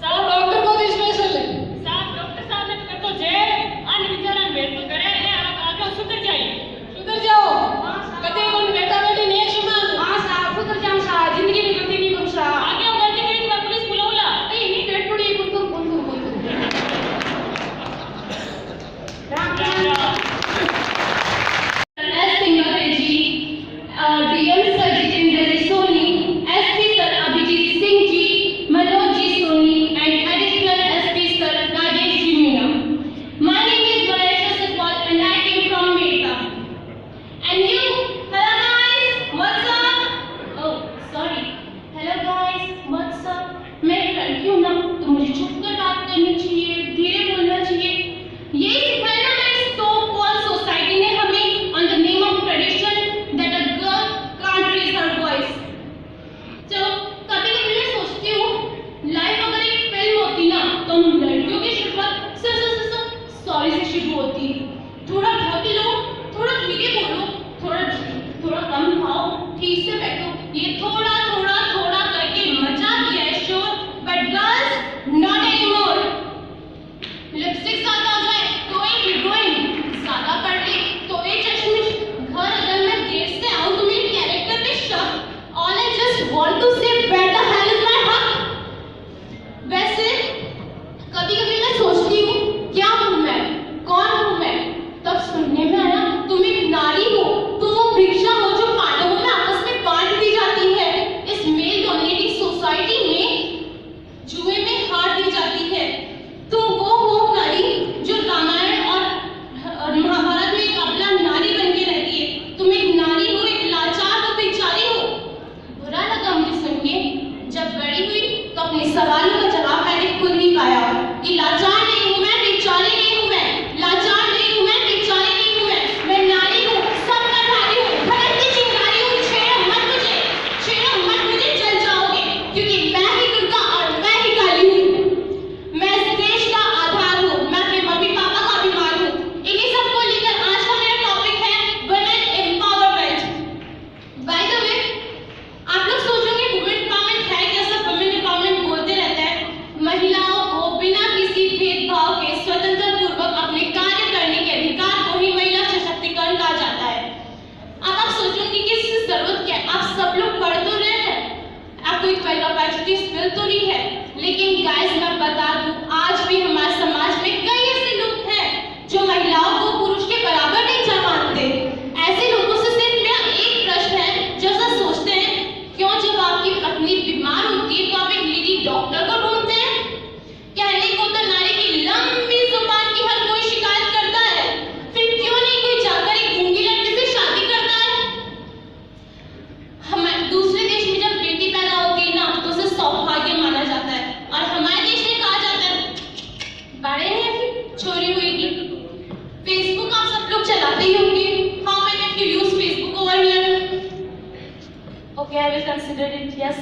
साहब डॉक्टर को तो स्पेशल साहब डॉक्टर साहब ने कर तो जे अन विचारन भेद तो करे ये आगे सुधर जाओ कते कोन बेटा बेटी नहीं समान हां साहब सुधर जाओ साहब जिंदगी में गलती नहीं करूं साहब आगे गलती करी तो पुलिस बुलाऊला नहीं डेट पड़ी कुतुर Ram DM sir Jitendra Soni SP sir Abhijit Singh ji Manoj ji Soni and additional SP sir Rajesh ji Meena My name is Vaisha Sipal and I came from Meta. And you, hello guys, what's up? Oh, sorry. Hello guys, what's up? मैं एक लड़की हूँ ना, तो मुझे चुप कर बात करनी चाहिए, धीरे बोलना चाहिए। ये सिखाया ना हमारी so-called society ने हमें on the name of tradition that a girl can't raise her voice. तो कभी-कभी मैं सोचती हूँ, लाइफ अगर एक फिल्म होती ना, तो हम लड़कियों की शुरुआत सॉरी से शुरू होती थोड़ा ढक लो थोड़ा धीरे बोलो थोड़ा कम खाओ ठीक से बैठो ये थोड़ा करके मजा किया है शोर but girls not anymore lipstick ज्यादा हो जाए तो एक हीरोइन ज्यादा पढ़ ली तो एक चश्मिश घर अगर मैं देर से आऊं तो मेरे कैरेक्टर पे शक all I just want to say where the hell is my हक वैसे कभी-कभी मैं सोचती हूँ क्या हूँ मैं कौन हूँ मैं तब सुनने में आया तुम एक नारी हो तुम वो भिक्षा हो जो पांडवों में आपस में बांट दी जाती है इस मेल डोमिनेटिंग सोसाइटी में जुए में हार दी जाती है तुम वो हो नारी जो रामायण और महाभारत में एक अबला नारी बन के रहती है तुम एक नारी हो एक लाचार हो बेचारी हो बुरा लगा मुझे सुन के जब बड़ी हुई तो अपने सवालों का जवाब मैंने खुद ही पाया कि लाचार नहीं हूँ मैं बेचारी नहीं हूँ मैं लाचार नहीं हूँ मैं बेचारी नहीं हूँ मैं नारी हूँ सबका भारी हूँ धरती की चिंगारी हूँ छेड़ो मत मुझे जल जाओगे क्योंकि मैं ही दुर्गा और मैं ही काली हूँ मैं इस देश का आधार हूँ मैं अपने मम्मी पापा का अभिमान हूँ इन्हीं सबको लेकर आज का मेरा टॉपिक है women empowerment by the way आप लोग सोचोगे वुमेन एम्पावरमेंट है क्या सब वुमेन एम्पावरमेंट बोलते रहते हैं लेकिन गाइस मैं बता दूं, आज भी हमारे समाज में कई ऐसे लोग हैं जो महिलाओं को पुरुष के बराबर नहीं मानते। ऐसे लोगों से सिर्फ मेरा एक प्रश्न है, जो ऐसा सोचते हैं, क्यों जब आपकी पत्नी बीमार होती है तो आप एक लेडी डॉक्टर को ढूंढते हैं? कहने को तो नारी की लंबी जुबान की हर कोई शिकायत करता है, फिर क्यों नहीं कोई जाकर एक गूंगी लड़की से शादी करता है? हमारे दूसरे देश में जब बेटी पैदा होती है ना तो उसे सौभाग्य माना जाता है, और हमारे देश में कहा जाता है बड़े हैं फिर छोरी हुएगी। फेसबुक आप सब लोग चलाते ही होंगे। How many of you use Facebook over here? Okay, I will consider it, yes.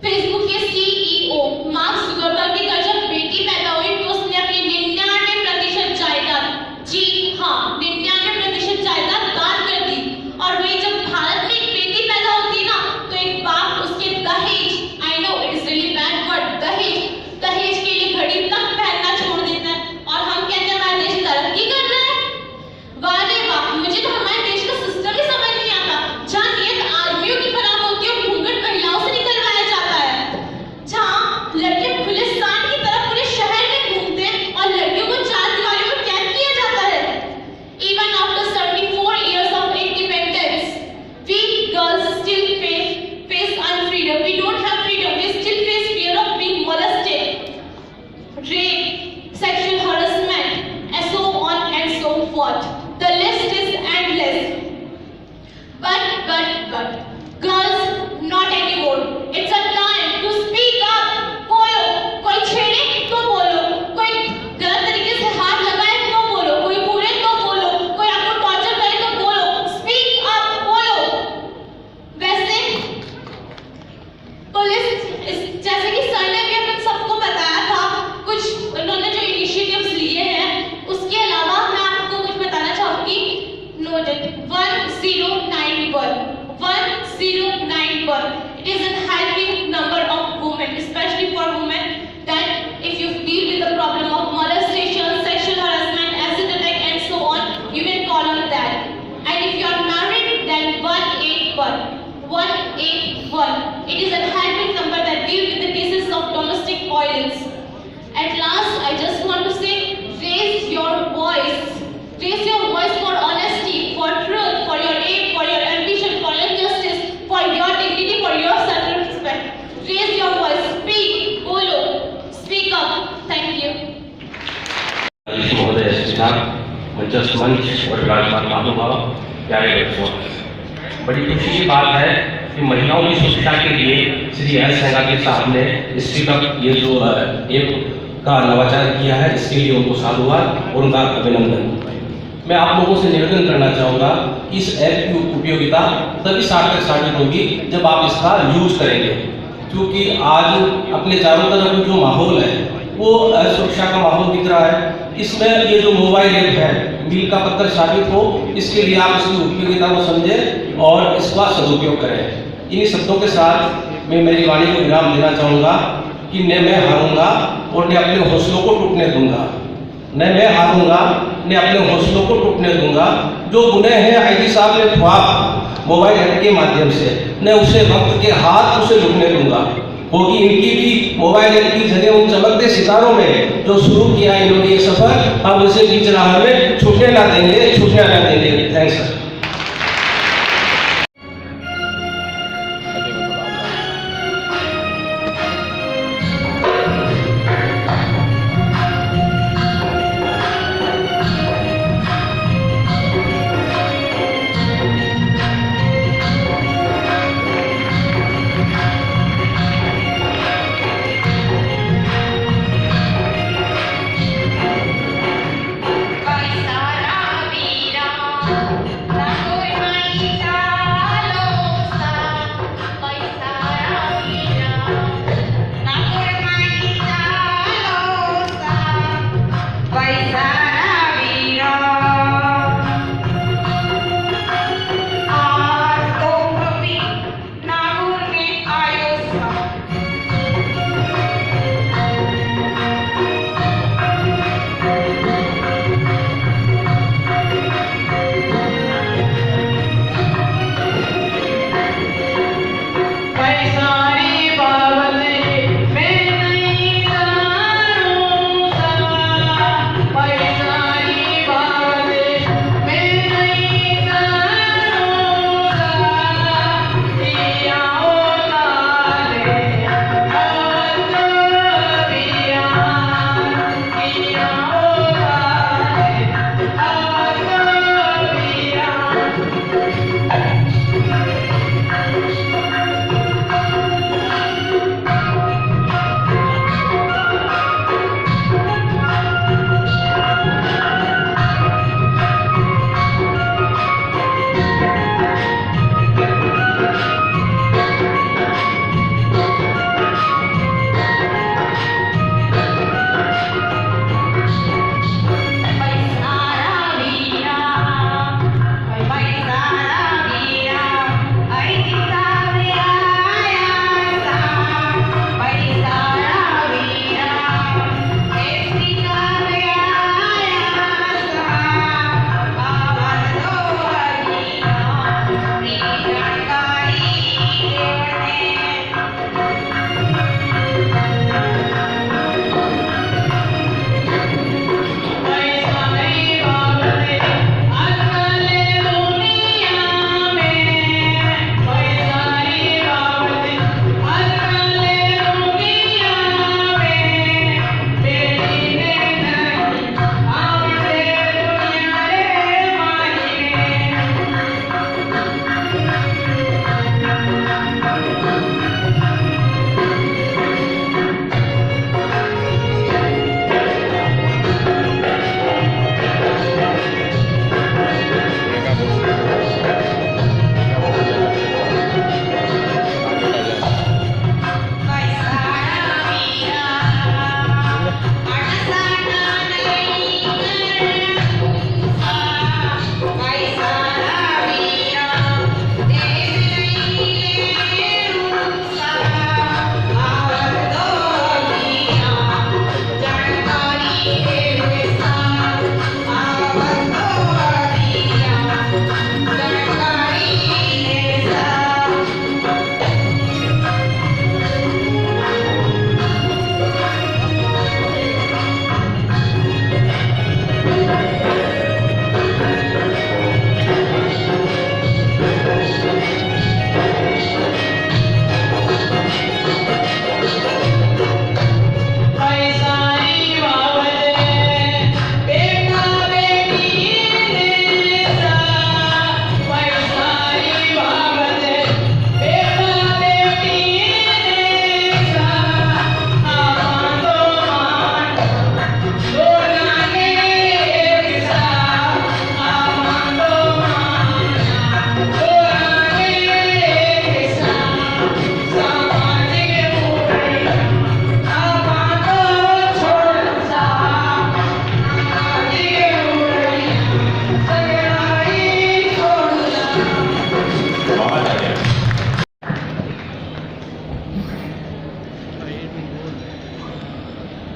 Facebook के सीईओ मार्क जुकरबर्ग की जब बेटी पैदा हुई तो उसने अपनी 99% जायदाद, जी हाँ 99% जायदाद दान कर दी। और वही जब भारत में एक बेटी पैदा होती है ना तो एक बाप उसके दहेज, I know it is really bad word, दहेज के लिए घड़ी तक पहनना छोड़ देता है, और हम कहते हैं हमारा देश तरक्की कर रहा है। वाह रे वाह, मुझे तो हमारे देश का सिस्टम ही समझ नहीं आता, जहाँ नियत आदमियों की खराब होती है, घूंघट महिलाओं से निकलवाया जाता है, जहाँ लड़के पुलिसान की तरह पूरे शहर में घूमते हैं और लड़कियों को 4 दीवारों में कैद किया जाता है। Even after 74 years of independence, we girls still face unfreedom. We don't have freedom. We still face fear of being molested, rape, sexual harassment, and so on and so forth. The list is endless. But girls, not anymore. It's a time to speak up. बोलो, कोई छेड़े तो बोलो, कोई गलत तरीके से हाथ लगाए तो बोलो, कोई घूरे तो बोलो, कोई आपको टॉर्चर करे तो बोलो, स्पीक अप, बोलो। वैसे पुलिस जैसे कि सर ने भी अपन सबको बताया था, कुछ उन्होंने जो इनिशिएटिव्स लिए हैं, उसके अलावा मैं आपको कुछ बताना चाहूंगी। Noted 1091. It is a helping number of women, especially for women, that if you deal with the problem of molestation, sexual harassment, acid attack, and so on, you can call on that. And if you are married, then 181. It is a helping number that deals with the cases of domestic violence. At last, I just want to say, raise your voice. Raise your voice for honesty, for truth, for your aim, for your ambition, for your justice, for your dignity, for your self-respect. Raise your voice, speak, bolo, speak up. Thank you. महोदय मंचस्थ मंच और विराजमान महानुभाव, प्यारे बच्चों, बड़ी खुशी की बात है कि महिलाओं की सुरक्षा के लिए श्री एस सेंगातीर साहब ने स्पीक अप ये जो ऐप का नवाचार किया है, इसके लिए उनको साधुवाद और उनका अभिनंदन। मैं आप लोगों से निवेदन करना चाहूँगा कि इस ऐप की उपयोगिता तभी सार्थक होगी जब आप इसका यूज करेंगे, क्योंकि आज अपने चारों तरफ जो माहौल है वो सुरक्षा का माहौल दिख रहा है। इसमें ये जो मोबाइल ऐप है मील का पत्थर साबित हो, इसके लिए आप इसकी उपयोगिता को समझें और इसका सदुपयोग करें। इन्हीं शब्दों के साथ मैं मेरी वाणी को विराम देना चाहूँगा कि न मैं हारूंगा और न अपने हौसलों को टूटने दूंगा। न मैं हारूंगा न अपने हौसलों को टूटने दूंगा। जो गुनह है आईजी साहब ने ख्वाब मोबाइल ऐप के माध्यम से, न उसे वक्त के हाथ उसे लुटने दूंगा। होगी इनकी भी मोबाइल ऐप की जरिए उन चमकते सितारों में जो शुरू किया इन्होंने ये सफर, हम इसे बीच राह में छूटने ना देंगे। Thanks sir. सारा वीरा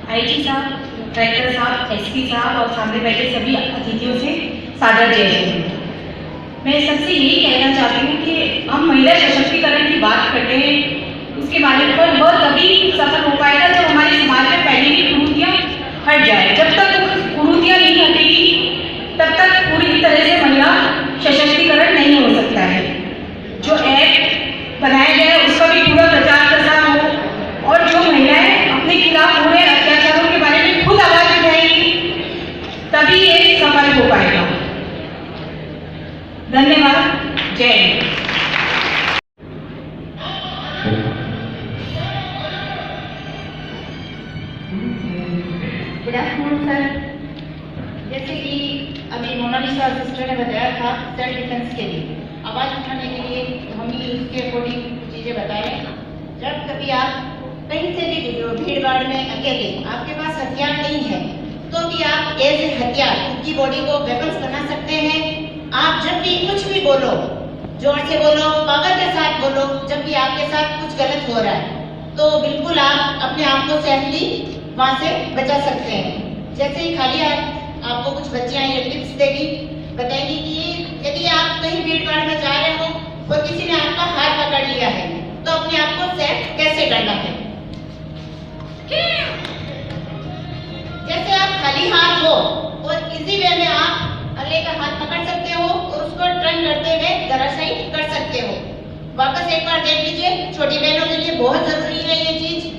आईजी साहब, कलेक्टर साहब, एसपी साहब और सामने बैठे सभी अतिथियों से सादर जय हिंद। मैं सबसे यही कहना चाहती हूँ कि हम महिला सशक्तिकरण की बात करते हैं, उसके बारे पर वह तभी सफल हो पाएगा जब हमारे समाज में पहले की कुरीतियाँ हट जाए। जब तक कुरीतियाँ नहीं हटेगी तब तक पूरी तरह से महिला सशक्तिकरण नहीं हो सकता है। जो एक्ट बनाया गया है उसका भी पूरा प्रचार प्रसार हो और जो महिलाएं अपने खिलाफ हो रहे अत्याचारों के बारे में खुद आवाज उठाएंगी तभी ये सफल हो पाएगा। धन्यवाद। जय हिंद। Good afternoon sir. जैसे कि अभी मोनालिसा सिस्टर ने बताया था सेल्फ डिफेंस के लिए आवाज़ उठाने के लिए हम ही उसके अकॉर्डिंग चीज़ें बताएं। जब कभी आप कहीं से भी गुजरो भीड़ भाड़ में अकेले, आपके पास हथियार नहीं है तो भी आप एज ए हथियार खुद की बॉडी को वेपन्स बना सकते हैं। आप जब भी कुछ भी बोलो, जोर से बोलो, पावर के साथ बोलो, जब भी आपके साथ कुछ गलत हो रहा है तो बिल्कुल आप अपने आप को सेफली वहाँ से बचा सकते हैं। जैसे ही खाली आपको कुछ बच्चियाँ ये टिप्स देगी, बताएगी कि यदि आप कहीं भीड़ भाड़ में जा रहे हो और किसी ने आपका हाथ पकड़ लिया है तो अपने आप को सेफ कैसे करना है। जैसे आप खाली हाथ हो और इसी वे में आप अगले का हाथ पकड़ सकते हो और उसको टर्न करते हुए धराशायी कर सकते हो। वापस एक बार देख लीजिए, छोटी बहनों के लिए बहुत जरूरी है ये चीज।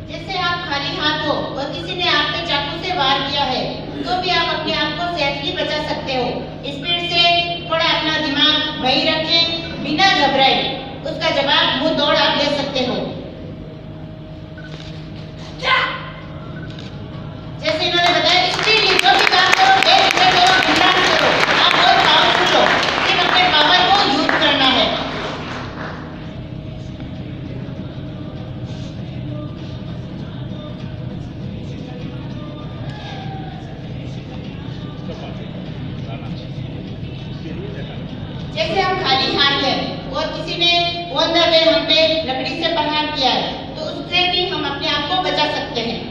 जैसे आप खाली हाथ हो और किसी ने आप पे चाकू से वार किया है तो भी आप अपने आप को सेफली बचा सकते हो। स्पीड से थोड़ा अपना दिमाग वही रखें, बिना घबराए उसका जवाब मुंह तोड़ आप दे सकते हो। जैसे इन्होंने बताया, स्पीडली जो भी काम करो, देर से करो, ढिला न करो, आप बहुत पावरफुल हो, सिर्फ अपने पावर को यूज करना है। जैसे हम खाली हाथ हैं और किसी ने ऑन द वे हम पे लकड़ी से प्रहार किया है तो उससे भी हम अपने आप को बचा सकते हैं।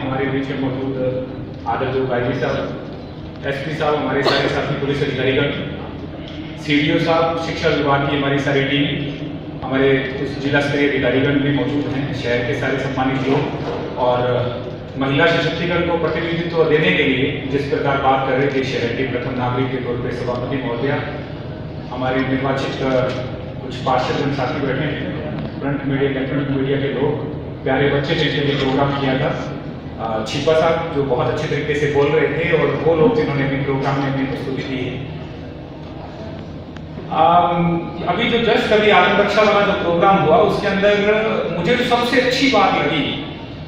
हमारे बीच में मौजूद आदरणीय भाई साहब एसपी साहब, हमारे सारे साथी पुलिस अधिकारीगण, सीडीओ साहब, शिक्षा विभाग की हमारी सारी टीम, हमारे कुछ जिला स्तरीय अधिकारीगण भी मौजूद हैं, शहर के सारे सम्मानित लोग, और महिला सशक्तिकरण को प्रतिनिधित्व देने के लिए जिस प्रकार बात कर रहे थे शहर के प्रथम नागरिक के तौर पर सभापति महोदया, हमारे निर्वाचित कुछ पार्षद साथी बैठे हैं, फ्रंट मीडिया, इलेक्ट्रॉनिक मीडिया के लोग, प्यारे बच्चे जिनके लिए प्रोग्राम किया था, छिपा साहब जो बहुत अच्छे तरीके से बोल रहे थे, और वो लोग जिन्होंने भी प्रोग्राम में अपनी प्रस्तुति दी है। अभी जो जस्ट अभी आत्मरक्षा वाला जो प्रोग्राम हुआ उसके अंदर मुझे जो सबसे अच्छी बात लगी,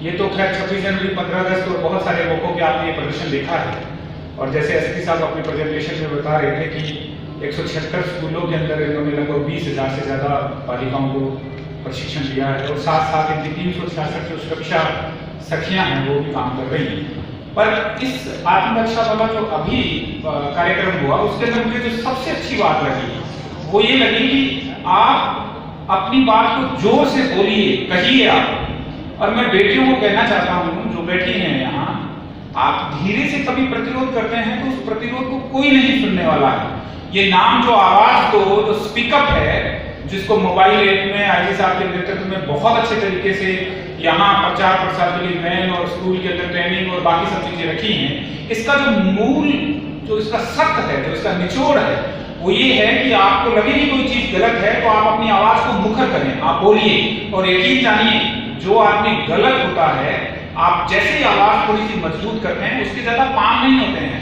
ये तो खैर 26 जनवरी, 15 अगस्त और बहुत सारे मौकों पे आपने ये प्रदर्शन देखा है, और जैसे एसपी साहब अपने प्रेजेंटेशन में बता रहे थे कि 176 स्कूलों के अंदर इन्होंने लगभग 20,000 से ज़्यादा बालिकाओं को प्रशिक्षण दिया है, और साथ साथ इनकी 366 जो सुरक्षा सखियाँ हैं वो भी काम कर रही हैं। पर इस आत्मरक्षा वाला जो अभी कार्यक्रम हुआ उसके अंदर मुझे जो सबसे अच्छी बात लगी वो ये लगी कि आप अपनी बात को जोर से बोलिए, कहिए आप। और मैं बेटियों को कहना चाहता हूँ जो बैठी हैं यहाँ, आप धीरे से कभी प्रतिरोध करते हैं तो उस प्रतिरोध को कोई नहीं सुनने वाला है। ये नाम जो आवाज को जो स्पीकअप है, जिसको मोबाइल ऐप में आईजी साहब के नेतृत्व में बहुत अच्छे तरीके से यहाँ प्रचार प्रसार के लिए वैन और स्कूल के अंदर ट्रेनिंग और बाकी सब चीजें रखी हैं, इसका जो मूल जो इसका सत्य है, जो इसका निचोड़ है, वो ये है कि आपको लगे कि कोई चीज गलत है तो आप अपनी आवाज को मुखर करें, आप बोलिए, और यकीन जानिए जो आदमी गलत होता है, आप जैसे ही आवाज थोड़ी सी मजबूत करते हैं उसके ज्यादा पाम नहीं होते हैं,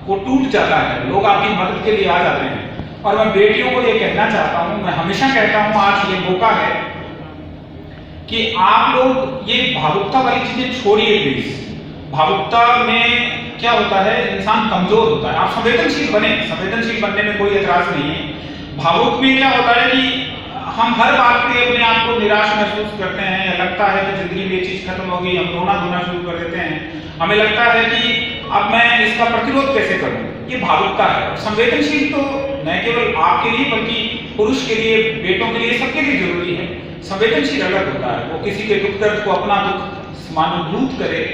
वो टूट जाता है, लोग आपकी मदद के लिए आ जाते हैं। और मैं बेटियों को ये कहना चाहता हूँ, मैं हमेशा कहता हूँ, आज ये मौका है कि आप लोग ये भावुकता वाली चीजें छोड़िए प्लीज। भावुकता में क्या होता है, इंसान कमजोर होता है। आप संवेदनशील बने, संवेदनशील बनने में कोई एतराज नहीं है। भावुक में क्या होता है कि हम हर बात पे अपने आप को निराश महसूस करते हैं, या लगता है कि जिंदगी में ये चीज खत्म होगी, हम रोना धोना शुरू कर देते हैं, हमें लगता है कि अब मैं इसका प्रतिरोध कैसे करूं, ये भावुकता है। संवेदनशील तो न केवल आपके लिए बल्कि पुरुष के लिए, बेटों के लिए, सबके लिए जरूरी है। संवेदनशील अलग होता है, वो किसी के दुख दर्द को अपना दुख समानुभूत करे,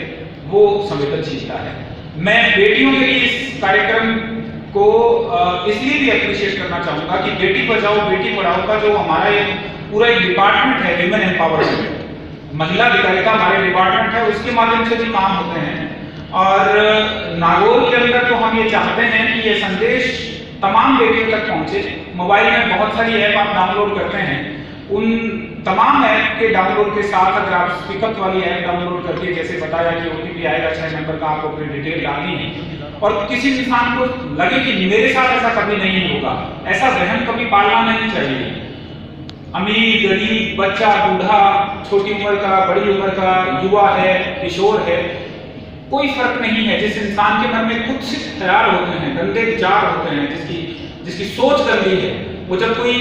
वो संवेदनशीलता है। मैं बेटियों के लिए इस कार्यक्रम को इसलिए भी अप्रिशिएट करना चाहूंगा कि बेटी बचाओ बेटी पढ़ाओ का जो हमारा ये पूरा एक डिपार्टमेंट है, विमेन एम्पावरमेंट, महिला अधिकारिता हमारे डिपार्टमेंट है, उसके माध्यम से भी काम होते हैं। और नागौर के अंदर तो हम ये चाहते हैं कि ये संदेश तमाम बेटियों तक पहुंचे। मोबाइल में बहुत सारी ऐप आप डाउनलोड करते हैं, उन तमाम ऐप के डाउनलोड के साथ अगर आप स्पीकअप वाली ऐप डाउनलोड करके, जैसे बताया कि ओटीपी आएगा 6 नंबर का, आपको अपनी डिटेल डालनी है, और किसी इंसान को लगे कि मेरे साथ ऐसा कभी नहीं होगा, ऐसा वहम कभी पालना नहीं चाहिए। अमीर गरीब, बच्चा बूढ़ा, छोटी उम्र का, बड़ी उम्र का, युवा है, किशोर है, कोई फर्क नहीं है। जिस इंसान के मन में कुछ ख्याल होते हैं, गंदे विचार होते हैं, जिसकी सोच गंदी है, वो जब कोई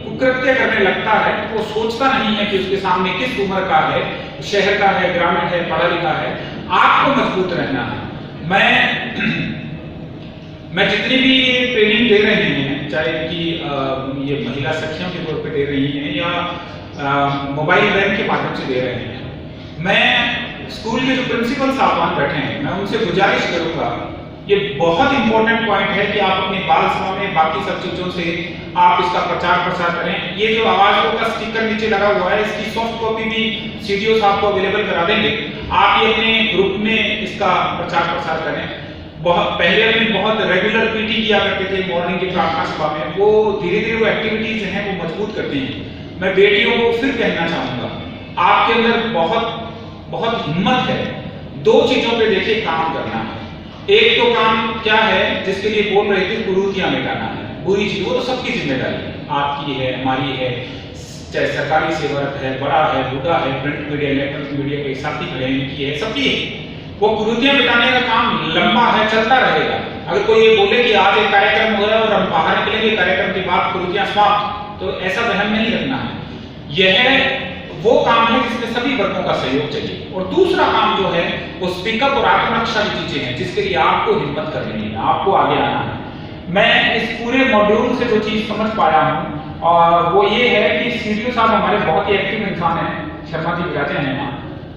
कुकृत्य करने लगता है तो वो सोचता नहीं है कि उसके सामने किस उम्र का है, शहर का है, ग्रामीण है, पढ़ा लिखा है। आपको मजबूत रहना है। मैं जितनी भी ट्रेनिंग दे रहे हैं, चाहे कि ये महिला सखियों के तौर पे दे रही हैं या मोबाइल वैन के माध्यम से दे रहे हैं, मैं स्कूल के जो प्रिंसिपल साहबान बैठे हैं, मैं उनसे गुजारिश करूंगा, ये बहुत इंपॉर्टेंट पॉइंट है कि आप अपने बाल सभा में बाकी सब चीजों से आप इसका प्रचार प्रसार करें। ये जो आवाज का स्टिकर नीचे लगा हुआ है, इसकी सॉफ्ट कॉपी भी सीडीओ साहब को अवेलेबल करा देंगे। आप ये अपने ग्रुप में इसका प्रचार प्रसार करें। बहुत पहले हम बहुत रेगुलर पीटी किया करते थे मॉर्निंग की प्रार्थना सभा में, वो धीरे धीरे वो एक्टिविटीज हैं वो मजबूत करती हैं। मैं बेटियों को फिर कहना चाहूंगा, आपके अंदर बहुत बहुत हिम्मत है। दो चीजों पे देखिए काम करना है। एक तो काम क्या है जिसके लिए बोल रहे थे, कुरीतियां मिटाना है, बुरी चीज, वो तो सबकी जिम्मेदारी है, आपकी है, हमारी है, चाहे सरकारी सेवक है, बड़ा है, बूढ़ा है, प्रिंट मीडिया, इलेक्ट्रॉनिक मीडिया के साथी खड़े हैं, की है, सबकी है। वो कुरीतियां मिटाने का काम लंबा है, चलता रहेगा। अगर कोई ये बोले कि आज एक कार्यक्रम हो रहा है और हम बाहर निकलेंगे, कार्यक्रम के बाद कुरीतियां समाप्त, तो ऐसा वहम नहीं रखना है। यह वो काम है जिसमें सभी वर्गों का सहयोग चाहिए। और दूसरा काम जो है वो स्पीकअप और आत्मरक्षा की चीजें हैं, जिसके लिए आपको हिम्मत करनी है, आपको आगे आना है। मैं इस पूरे मॉड्यूल से जो चीज समझ पाया हूँ और वो ये है कि सीडीओ साहब हमारे बहुत ही एक्टिव इंसान हैं, शर्मा जी विराजे हैं यहाँ,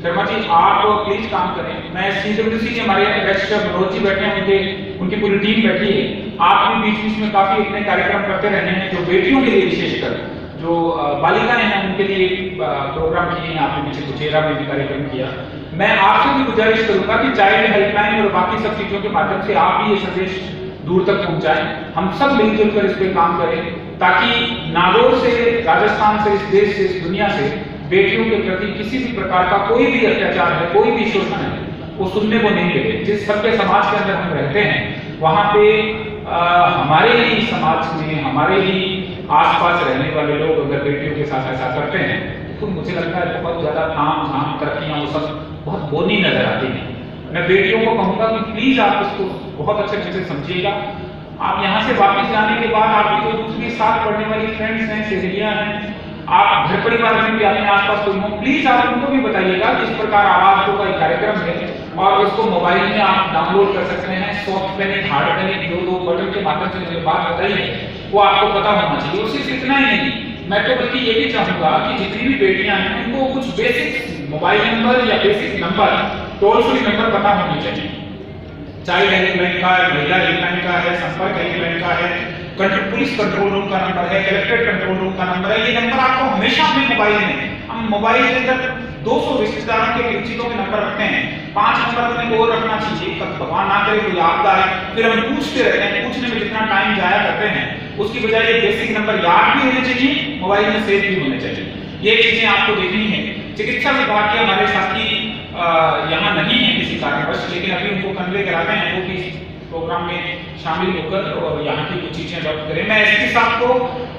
शर्मा जी आप प्लीज काम करें। मैं CWC के हमारे अध्यक्ष मनोज जी बैठे हैं, उनकी पूरी टीम बैठी है। आप भी बीच बीच में काफी इतने कार्यक्रम करते रहे हैं जो बेटियों के लिए, विशेषकर जो बालिकाएं हैं उनके लिए प्रोग्राम किए हैं। आपने पीछे कुचेरा में भी कार्यक्रम किया। मैं आपसे भी गुजारिश करूंगा कि चाइल्ड हेल्पलाइन और बाकी सब चीजों के माध्यम से आप भी ये संदेश दूर तक पहुंचाएं। हम सब मिलजुल कर इस पे काम करें ताकि नागौर से, राजस्थान से, इस देश से, इस दुनिया से बेटियों के प्रति किसी भी प्रकार का कोई भी अत्याचार है, कोई भी शोषण है, वो सुनने को नहीं मिले। जिस सभ्य समाज के अंदर हम रहते हैं वहां पे हमारे ही समाज में, हमारे ही आसपास रहने वाले लोग अगर बेटियों के साथ ऐसा करते हैं तो मुझे लगता है बहुत ज्यादा काम धाम तरक्कियां वो सब बहुत बोनी नजर आती हैं। मैं बेटियों को कहूंगा कि प्लीज आप इसको बहुत अच्छे से समझिएगा। आप यहाँ से वापस जाने के बाद आपकी जो दूसरी साथ पढ़ने वाली फ्रेंड्स हैं, सहेलियां हैं, आप घर परिवार में भी अपने आसपास कोई हो, प्लीज आप उनको भी बताइएगा कि इस प्रकार आवाज को का एक कार्यक्रम है और उसको मोबाइल में आप डाउनलोड कर सकते हैं। सॉफ्ट पैनिक, हार्ड पैनिक, दो बटन के माध्यम से जो बात बताई है वो आपको पता होना चाहिए। उसी से इतना ही नहीं, मैं तो बल्कि ये भी चाहूंगा कि जितनी भी बेटियां हैं उनको कुछ बेसिक मोबाइल नंबर या basic number, toll free number पता होने चाहिए। चाइल्ड हेल्पलाइन का है, महिला हेल्पलाइन का है, संपर्क हेल्पलाइन का है, पुलिस कंट्रोल रूम का नंबर है, कलेक्ट्रेट कंट्रोल रूम का नंबर है। ये नंबर आपको हमेशा अपने मोबाइल में, हम मोबाइल के अंदर 200 रिश्तेदारों के परिचितों के नंबर रखते हैं, 5 नंबर अपने को रखना चाहिए। भगवान ना करे कोई आपदा है, फिर हम पूछते रहते हैं, पूछने में जितना टाइम जाया करते हैं उसकी बजाय ये बेसिक नंबर याद भी होने चाहिए, मोबाइल में सेव भी होने चाहिए। ये चीजें आपको देखनी है। चिकित्सा विभाग के हमारे साथी यहाँ नहीं है किसी कारणवश, लेकिन अभी उनको कन्वे कराते हैं वो भी प्रोग्राम में शामिल होकर और यहाँ की कुछ चीजें अडॉप्ट करें। मैं एसपी साहब को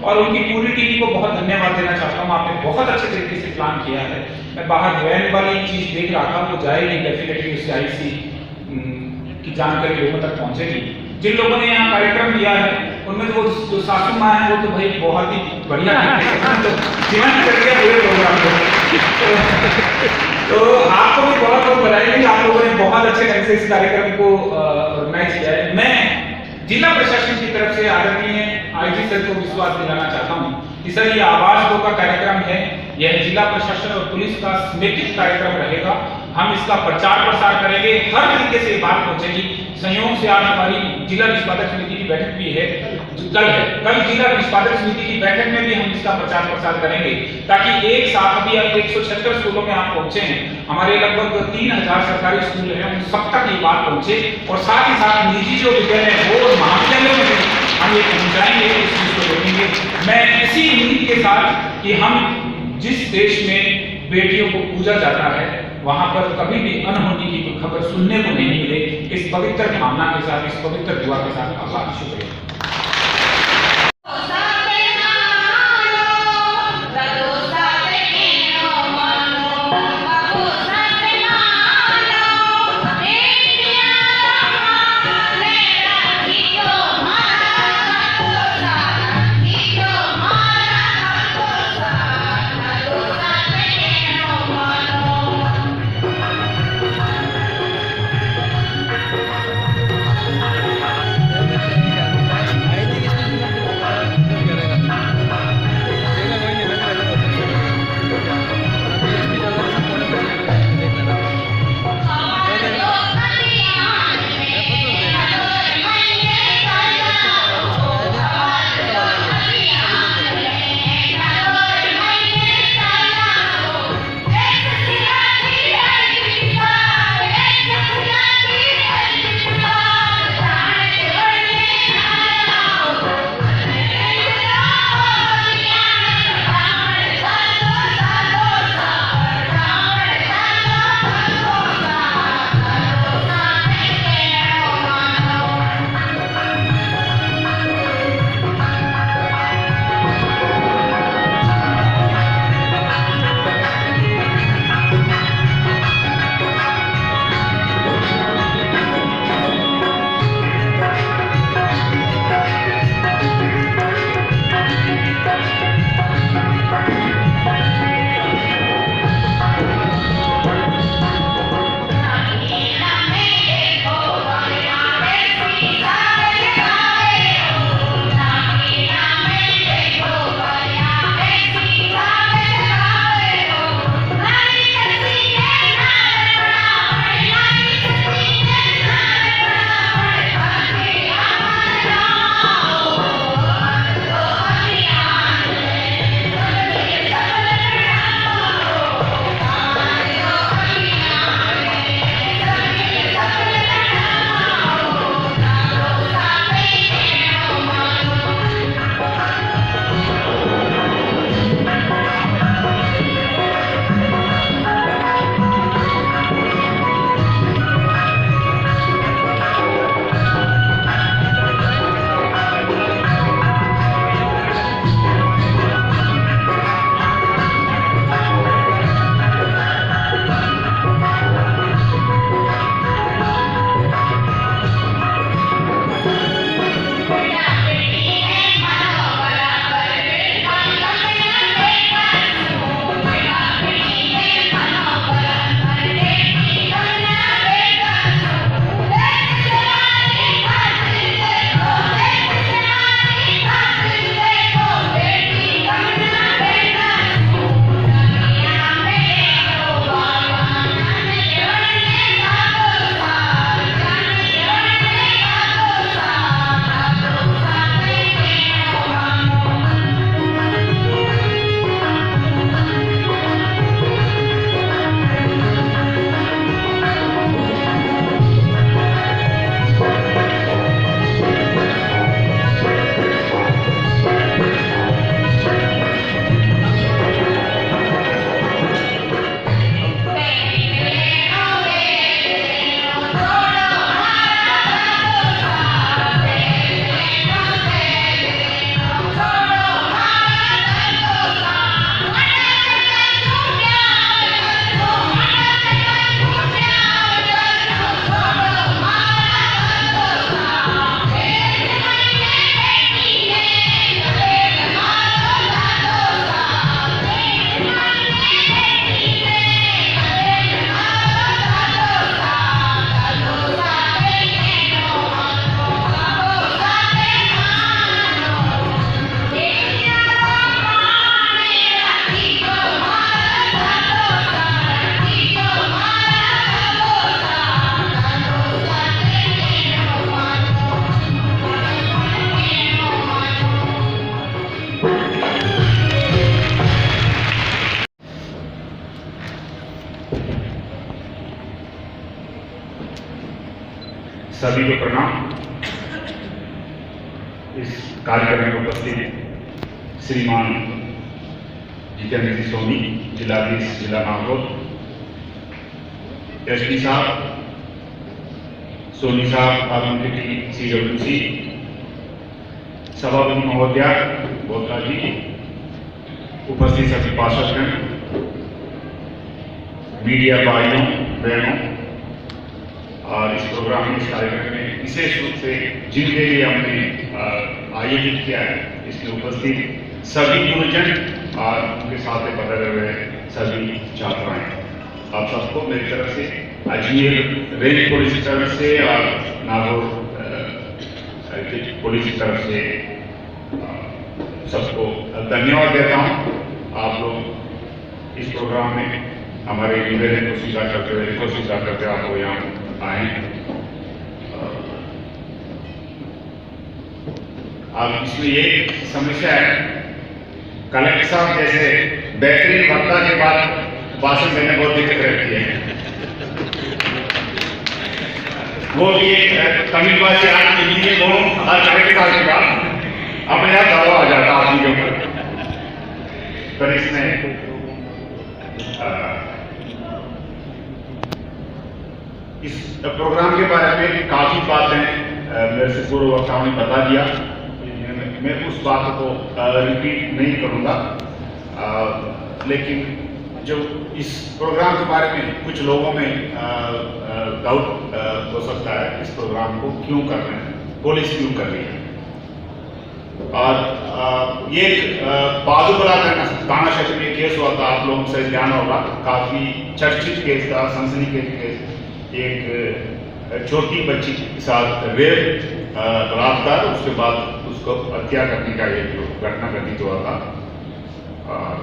और उनकी पूरी टीम को बहुत धन्यवाद देना चाहता हूँ। आपने बहुत अच्छे तरीके से प्लान किया है। मैं बाहर वैन वाली चीज देख रहा था, वो जाएगी डेफिनेटली, उससे IC की जानकारी लोगों तक पहुंचेगी। जिन लोगों ने यहाँ कार्यक्रम किया है उनमें तो जो सासू माँ है वो तो भाई बहुत ही बढ़िया जीवन कर दिया पूरे प्रोग्राम को। तो आपको भी बहुत बहुत बधाई। आप लोगों ने बहुत अच्छे ढंग से इस कार्यक्रम को ऑर्गेनाइज किया है। मैं जिला प्रशासन की तरफ से आदरणीय IG सर को विश्वास दिलाना चाहता हूँ कि सर ये आवाज दो का कार्यक्रम है, यह जिला प्रशासन और पुलिस का समेकित कार्यक्रम रहेगा। हम इसका प्रचार प्रसार करेंगे, हर तरीके से बात पहुंचेगी। संयोग से आज हमारी जिला निष्पादक समिति की बैठक भी है, कल जिला निष्पादक समिति की बैठक में भी हम इसका प्रचार प्रसार करेंगे ताकि एक साथ अभी 176 स्कूलों में आप पहुंचे हैं। हमारे लगभग 3000 सरकारी स्कूल हैं, उन सब तक ये बात पहुंचे और साथ ही साथ निजी जो विद्यालय है वो महाविद्यालयों में भी हम ये पहुंचाएंगे, इस चीज को देखेंगे। मैं इसी उम्मीद के साथ कि हम जिस देश में बेटियों को पूजा जाता है वहां पर कभी भी अनहोनी की कोई खबर सुनने को नहीं मिले, इस पवित्र भावना के साथ, इस पवित्र दुआ के साथ आपका शुक्रिया। सभी को प्रणाम। इस कार्यक्रम में उपस्थित श्रीमान जितेंद्र जी सोनी, जिलाधीश जिला नागौर, एसपी साहब, सोनी साहब, आर्मी की CWC, सभापति महोदया बोधा जी, उपस्थित सभी पार्षदगण, मीडिया भाइयों बहनों, और इस प्रोग्राम में, इस कार्यक्रम में विशेष रूप से जिनके लिए हमने आयोजित किया है, इसमें उपस्थित सभी गुरुजन और उनके साथ में बदले हुए सभी छात्राएं, आप सबको मेरी तरफ से, अजमेर रेंज पुलिस की तरफ से और नागौर पुलिस की तरफ से सबको धन्यवाद देता हूं। आप लोग इस प्रोग्राम में हमारे निवेदन को स्वीकार करते हुए, रिक्वेस्ट स्वीकार करते हुए आपको यहाँ आए। अब इसमें ये समस्या है, कलेक्टर साहब जैसे बेहतरीन वक्ता के बाद भाषण देने बहुत दिक्कत रहती है। वो भी तमिल भाषा आज हिंदी में बोलो और कलेक्टर साहब के बाद अपने यहाँ दबाव आ जाता आदमी के ऊपर। पर इसमें इस प्रोग्राम के बारे में काफी बातें मेरे से पूर्व वक्ताओं ने बता दिया, मैं उस बात को रिपीट नहीं करूंगा, लेकिन जो इस प्रोग्राम के बारे में कुछ लोगों में डाउट हो सकता है, इस प्रोग्राम को क्यों कर रहे हैं, पुलिस क्यों कर रही है। और ये बादुबला थाना क्षेत्र में केस हुआ था, आप लोगों से ध्यान होगा, काफी चर्चित केस था, सनसनीखेज केस। एक छोटी बच्ची के साथ रेप, बलात्कार, उसके बाद उसको हत्या करने का एक घटना घटित हुआ था। और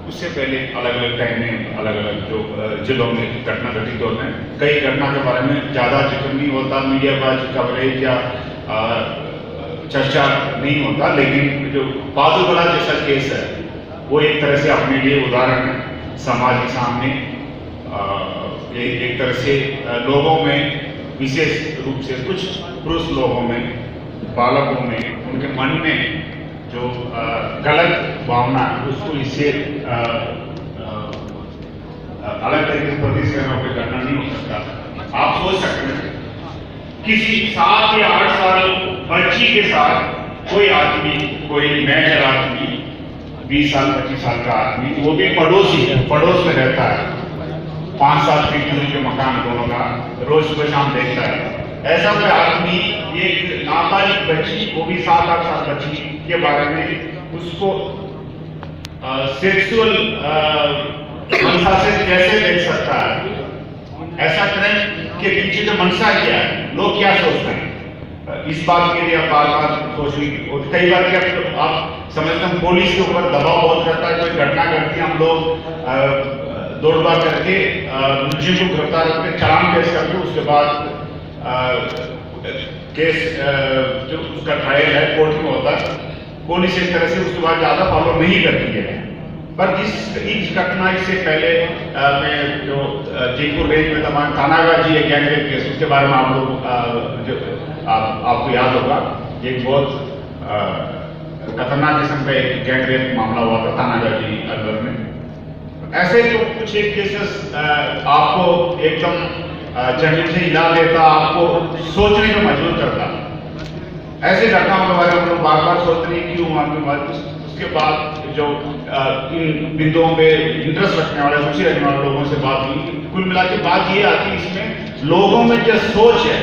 उससे पहले अलग अलग टाइम में अलग अलग जो जिलों में घटना घटित होते हैं। कई घटना के बारे में ज़्यादा जिक्र नहीं होता, मीडिया पर कवरेज या चर्चा नहीं होता, लेकिन जो बादुबला जैसा केस है वो एक तरह से अपने लिए उदाहरण है समाज के सामने। एक तरह से लोगों में, विशेष रूप से कुछ पुरुष लोगों में, बालकों में, उनके मन में जो गलत भावना उसको इससे अलग तरीके से प्रदेश करना कोई करना नहीं हो सकता। आप सोच सकते हैं किसी 7 या 8 साल बच्ची के साथ कोई आदमी, कोई मेजर आदमी, 20 साल 25 साल का आदमी, वो भी पड़ोसी है, पड़ोस में रहता है, 5-7 फीट दूर के मकान दोनों का, रोज सुबह शाम देखता है। ऐसा कोई आदमी एक नाबालिग बच्ची, वो भी 7-8 साल बच्ची के बारे में उसको सेक्सुअल मंशा से कैसे देख सकता है? ऐसा ट्रेंड के पीछे जो मंशा क्या है, लोग क्या सोचते हैं, इस बात के लिए आप बार बार सोचने की। और कई बार क्या आप समझते हैं पुलिस के ऊपर दबाव बहुत रहता है, कोई घटना घटती है, हम लोग दौड़ करके मुलजिम को गिरफ्तार करके चालान पेश करके उसके बाद केस जो उसका ट्रायल है कोर्ट में होता है, पुलिस एक तरह से उसके बाद ज़्यादा फॉलो नहीं करती है। पर इस घटना से पहले मैं जो जयपुर रेंज में तमाम थानागाजी जी गैंग रेप केस, उसके बारे में आप लोग आपको याद होगा, एक बहुत खतरनाक किस्म का एक गैंग रेप मामला हुआ था थानागाजी अलवर में। ऐसे जो कुछ एक केसेस आपको एकदम जमीन से हिला देता, आपको सोचने में मजबूर करता। ऐसे घटनाओं के बारे में हम लोग बार बार सोचते हैं क्यों हुआ। उसके बाद जो इन बिंदुओं पे इंटरेस्ट रखने वाले, रुचि रखने वाले लोगों से बात हुई, कुल मिला के बात ये आती है इसमें लोगों में जो सोच है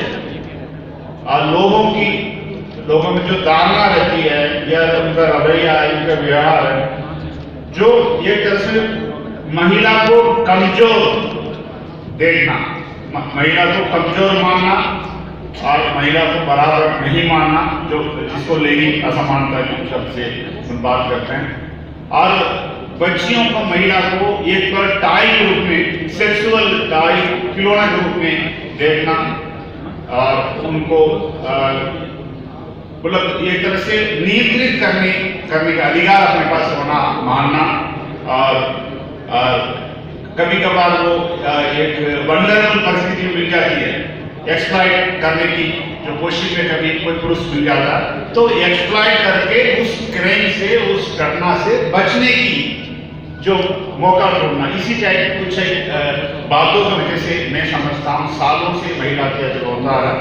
और लोगों में जो धारणा रहती है या उनका रवैया, उनका व्यवहार है, जो एक तरह से महिला को कमजोर देखना, महिला को कमजोर मानना और महिला को बराबर नहीं मानना, जो जिसको लैंगिक असमानता के शब्द से हम बात करते हैं, और बच्चियों को, महिला को एक बार टाई के रूप में, सेक्सुअल टाई, खिलौना के रूप में देखना और उनको मतलब एक तरह से नियंत्रित करने का अधिकार अपने पास होना मानना। और कभी कभार वो एक वल्नरेबल परिस्थिति मिल जाती है, एक्सप्लॉइट करने की जो कोशिश में कभी कोई पुरुष मिल जाता तो एक्सप्लॉइट करके उस क्राइम से, उस घटना से बचने की जो मौका ढूंढना, इसी टाइप की कुछ बातों की वजह से मैं समझता हूँ सालों से महिला अत्याचार होता है।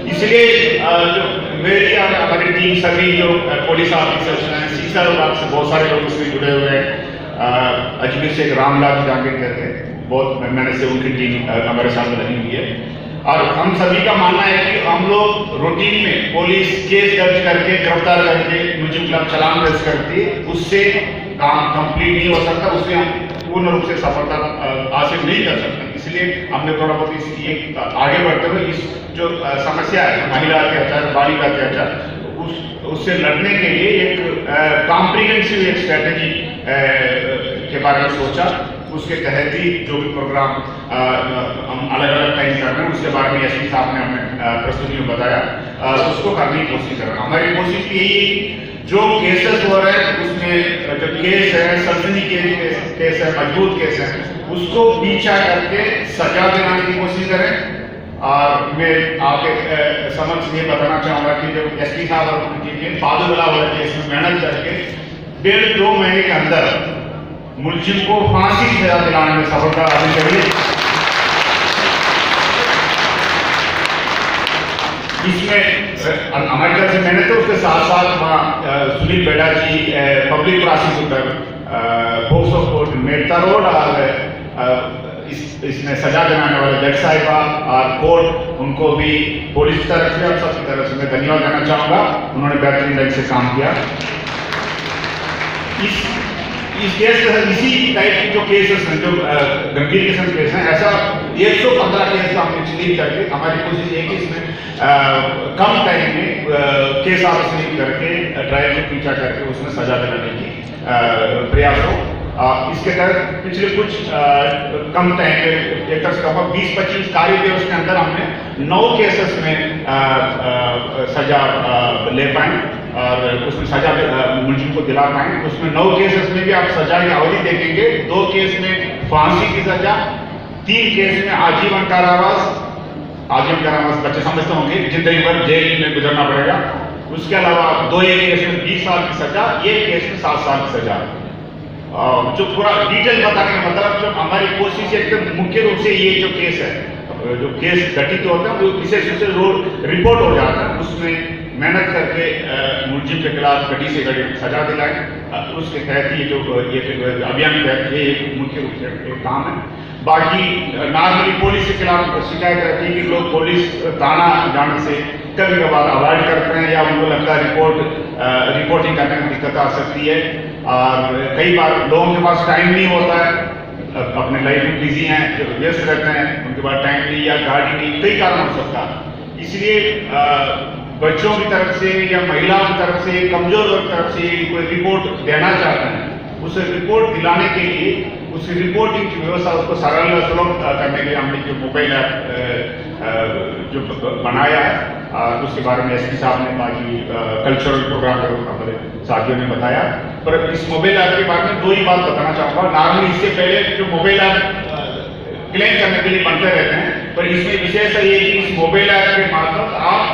इसलिए जो मेरी और हमारी टीम सभी जो पुलिस ऑफिसर्स हैं, शिक्षा विभाग से बहुत सारे लोग इसमें जुड़े हुए हैं। अजमेर से एक रामलाल जागीर करके बहुत मैंने से उनकी टीम हमारे साथ लगी हुई है और हम सभी का मानना है कि हम लोग रूटीन में पुलिस केस दर्ज करके गिरफ्तार करके मुझे खिलाफ चालान दर्ज करती है, उससे काम कंप्लीट नहीं हो सकता, उससे हम पूर्ण रूप से सफलता हासिल नहीं कर सकते। इसलिए हमने थोड़ा बहुत आगे बढ़ते हुए इस जो समस्या है महिला अत्याचार, बालिका अत्याचार, उससे लड़ने के लिए एक कॉम्प्रिहेंसिव एक स्ट्रैटेजी के बारे में सोचा। उसके तहत ही जो भी प्रोग्राम हम अलग अलग टाइम कर रहे हैं उसके बारे में एसपी साहब ने हमें प्रस्तुति में बताया, उसको करने की कोशिश कर रहे हैं। हमारी कोशिश यही है कि जो केसेस हो रहे हैं उसमें जो केस है, सनसनी केस है, मजबूत केस है, उसको पीछा करके सजा दिलाने की कोशिश करें। और मैं आपके समक्ष ये बताना चाहूँगा कि जो एसपी साहब और उनकी टीम ने बादुगला वाला केस में मेहनत करके 1.5-2 महीने के अंदर मुलजिम को फांसी की सजा दिलाने में सफलता हासिल करी। इसमें हमारी तरफ से मेहनत है, उसके साथ साथ Sunil Beda ji public prosecutor POCSO court Merta road और इसमें सजा दिलाने वाले जज साहिबा और कोर्ट, उनको भी पुलिस की तरफ से और सबकी तरफ से मैं धन्यवाद देना चाहूँगा। उन्होंने बेहतरीन ढंग से काम किया। इस केस इसी टाइप की जो केसेस हैं, जो गंभीर किस्म के केस हैं, ऐसा 115 केस का हमने चिन्हित करके हमारी कोशिश है कि इसमें कम टाइम में केस आरस्टिंग करके ड्राइवर को पीछा करके उसमें सजा दिलाने की प्रयास हो। इसके तहत पिछले कुछ कम टाइम में एक तरह से कम 20-25 कार्य दिवस के अंदर हमने 9 केसेस में सजा ले पाए और उसमें सजा मुलजिम को दिला पाए। उसमें 9 केसेस में भी आप सजा की अवधि देखेंगे, 2 केस में फांसी की सजा, 3 केस में आजीवन कारावास। आजीवन कारावास बच्चे समझते होंगे जिंदगी भर जेल में गुजरना पड़ेगा। उसके अलावा 2 केस में 20 साल की सजा, 1 केस में 7 साल की सजा। जो पूरा डिटेल बताने का मतलब जो हमारी कोशिश है, मुख्य रूप से ये जो केस है, जो केस घटित होता है वो विशेष रूप से रिपोर्ट हो जाता है, उसमें मेहनत करके मुलजिम के खिलाफ घटी से घटी सजा दिलाए। उसके तहत ही जो ये अभियान तहत ये एक मुख्य रूप से एक काम है। बाकी नॉर्मली पुलिस के खिलाफ शिकायत रहती है कि लोग पुलिस थाना जाने से कभी कभार अवॉइड करते हैं या उनको लगता है रिपोर्टिंग करने में दिक्कत आ सकती है। और कई बार लोगों के पास टाइम नहीं होता है, अपने लाइफ में बिजी हैं, व्यस्त रहते हैं, उनके पास टाइम नहीं या गाड़ी नहीं, कई कारण हो सकता है। इसलिए बच्चों की तरफ से या महिलाओं की तरफ से, कमजोर वर्ग की तरफ से कोई रिपोर्ट देना चाहते हैं, उसे रिपोर्ट दिलाने के लिए उस रिपोर्टिंग की व्यवस्था उसको सरल सुलभ करने के लिए हमने जो मोबाइल ऐप जो बनाया है, उसके बारे में एसपी साहब ने बाकी कल्चरल प्रोग्राम हमारे साथियों ने बताया। पर इस मोबाइल ऐप के बारे में 2 ही बात बताना चाहूँगा। नॉर्मली इससे पहले जो मोबाइल ऐप क्लेम करने के लिए बनते रहते हैं, पर इसमें विशेषता ये कि इस मोबाइल ऐप के मार्फत आप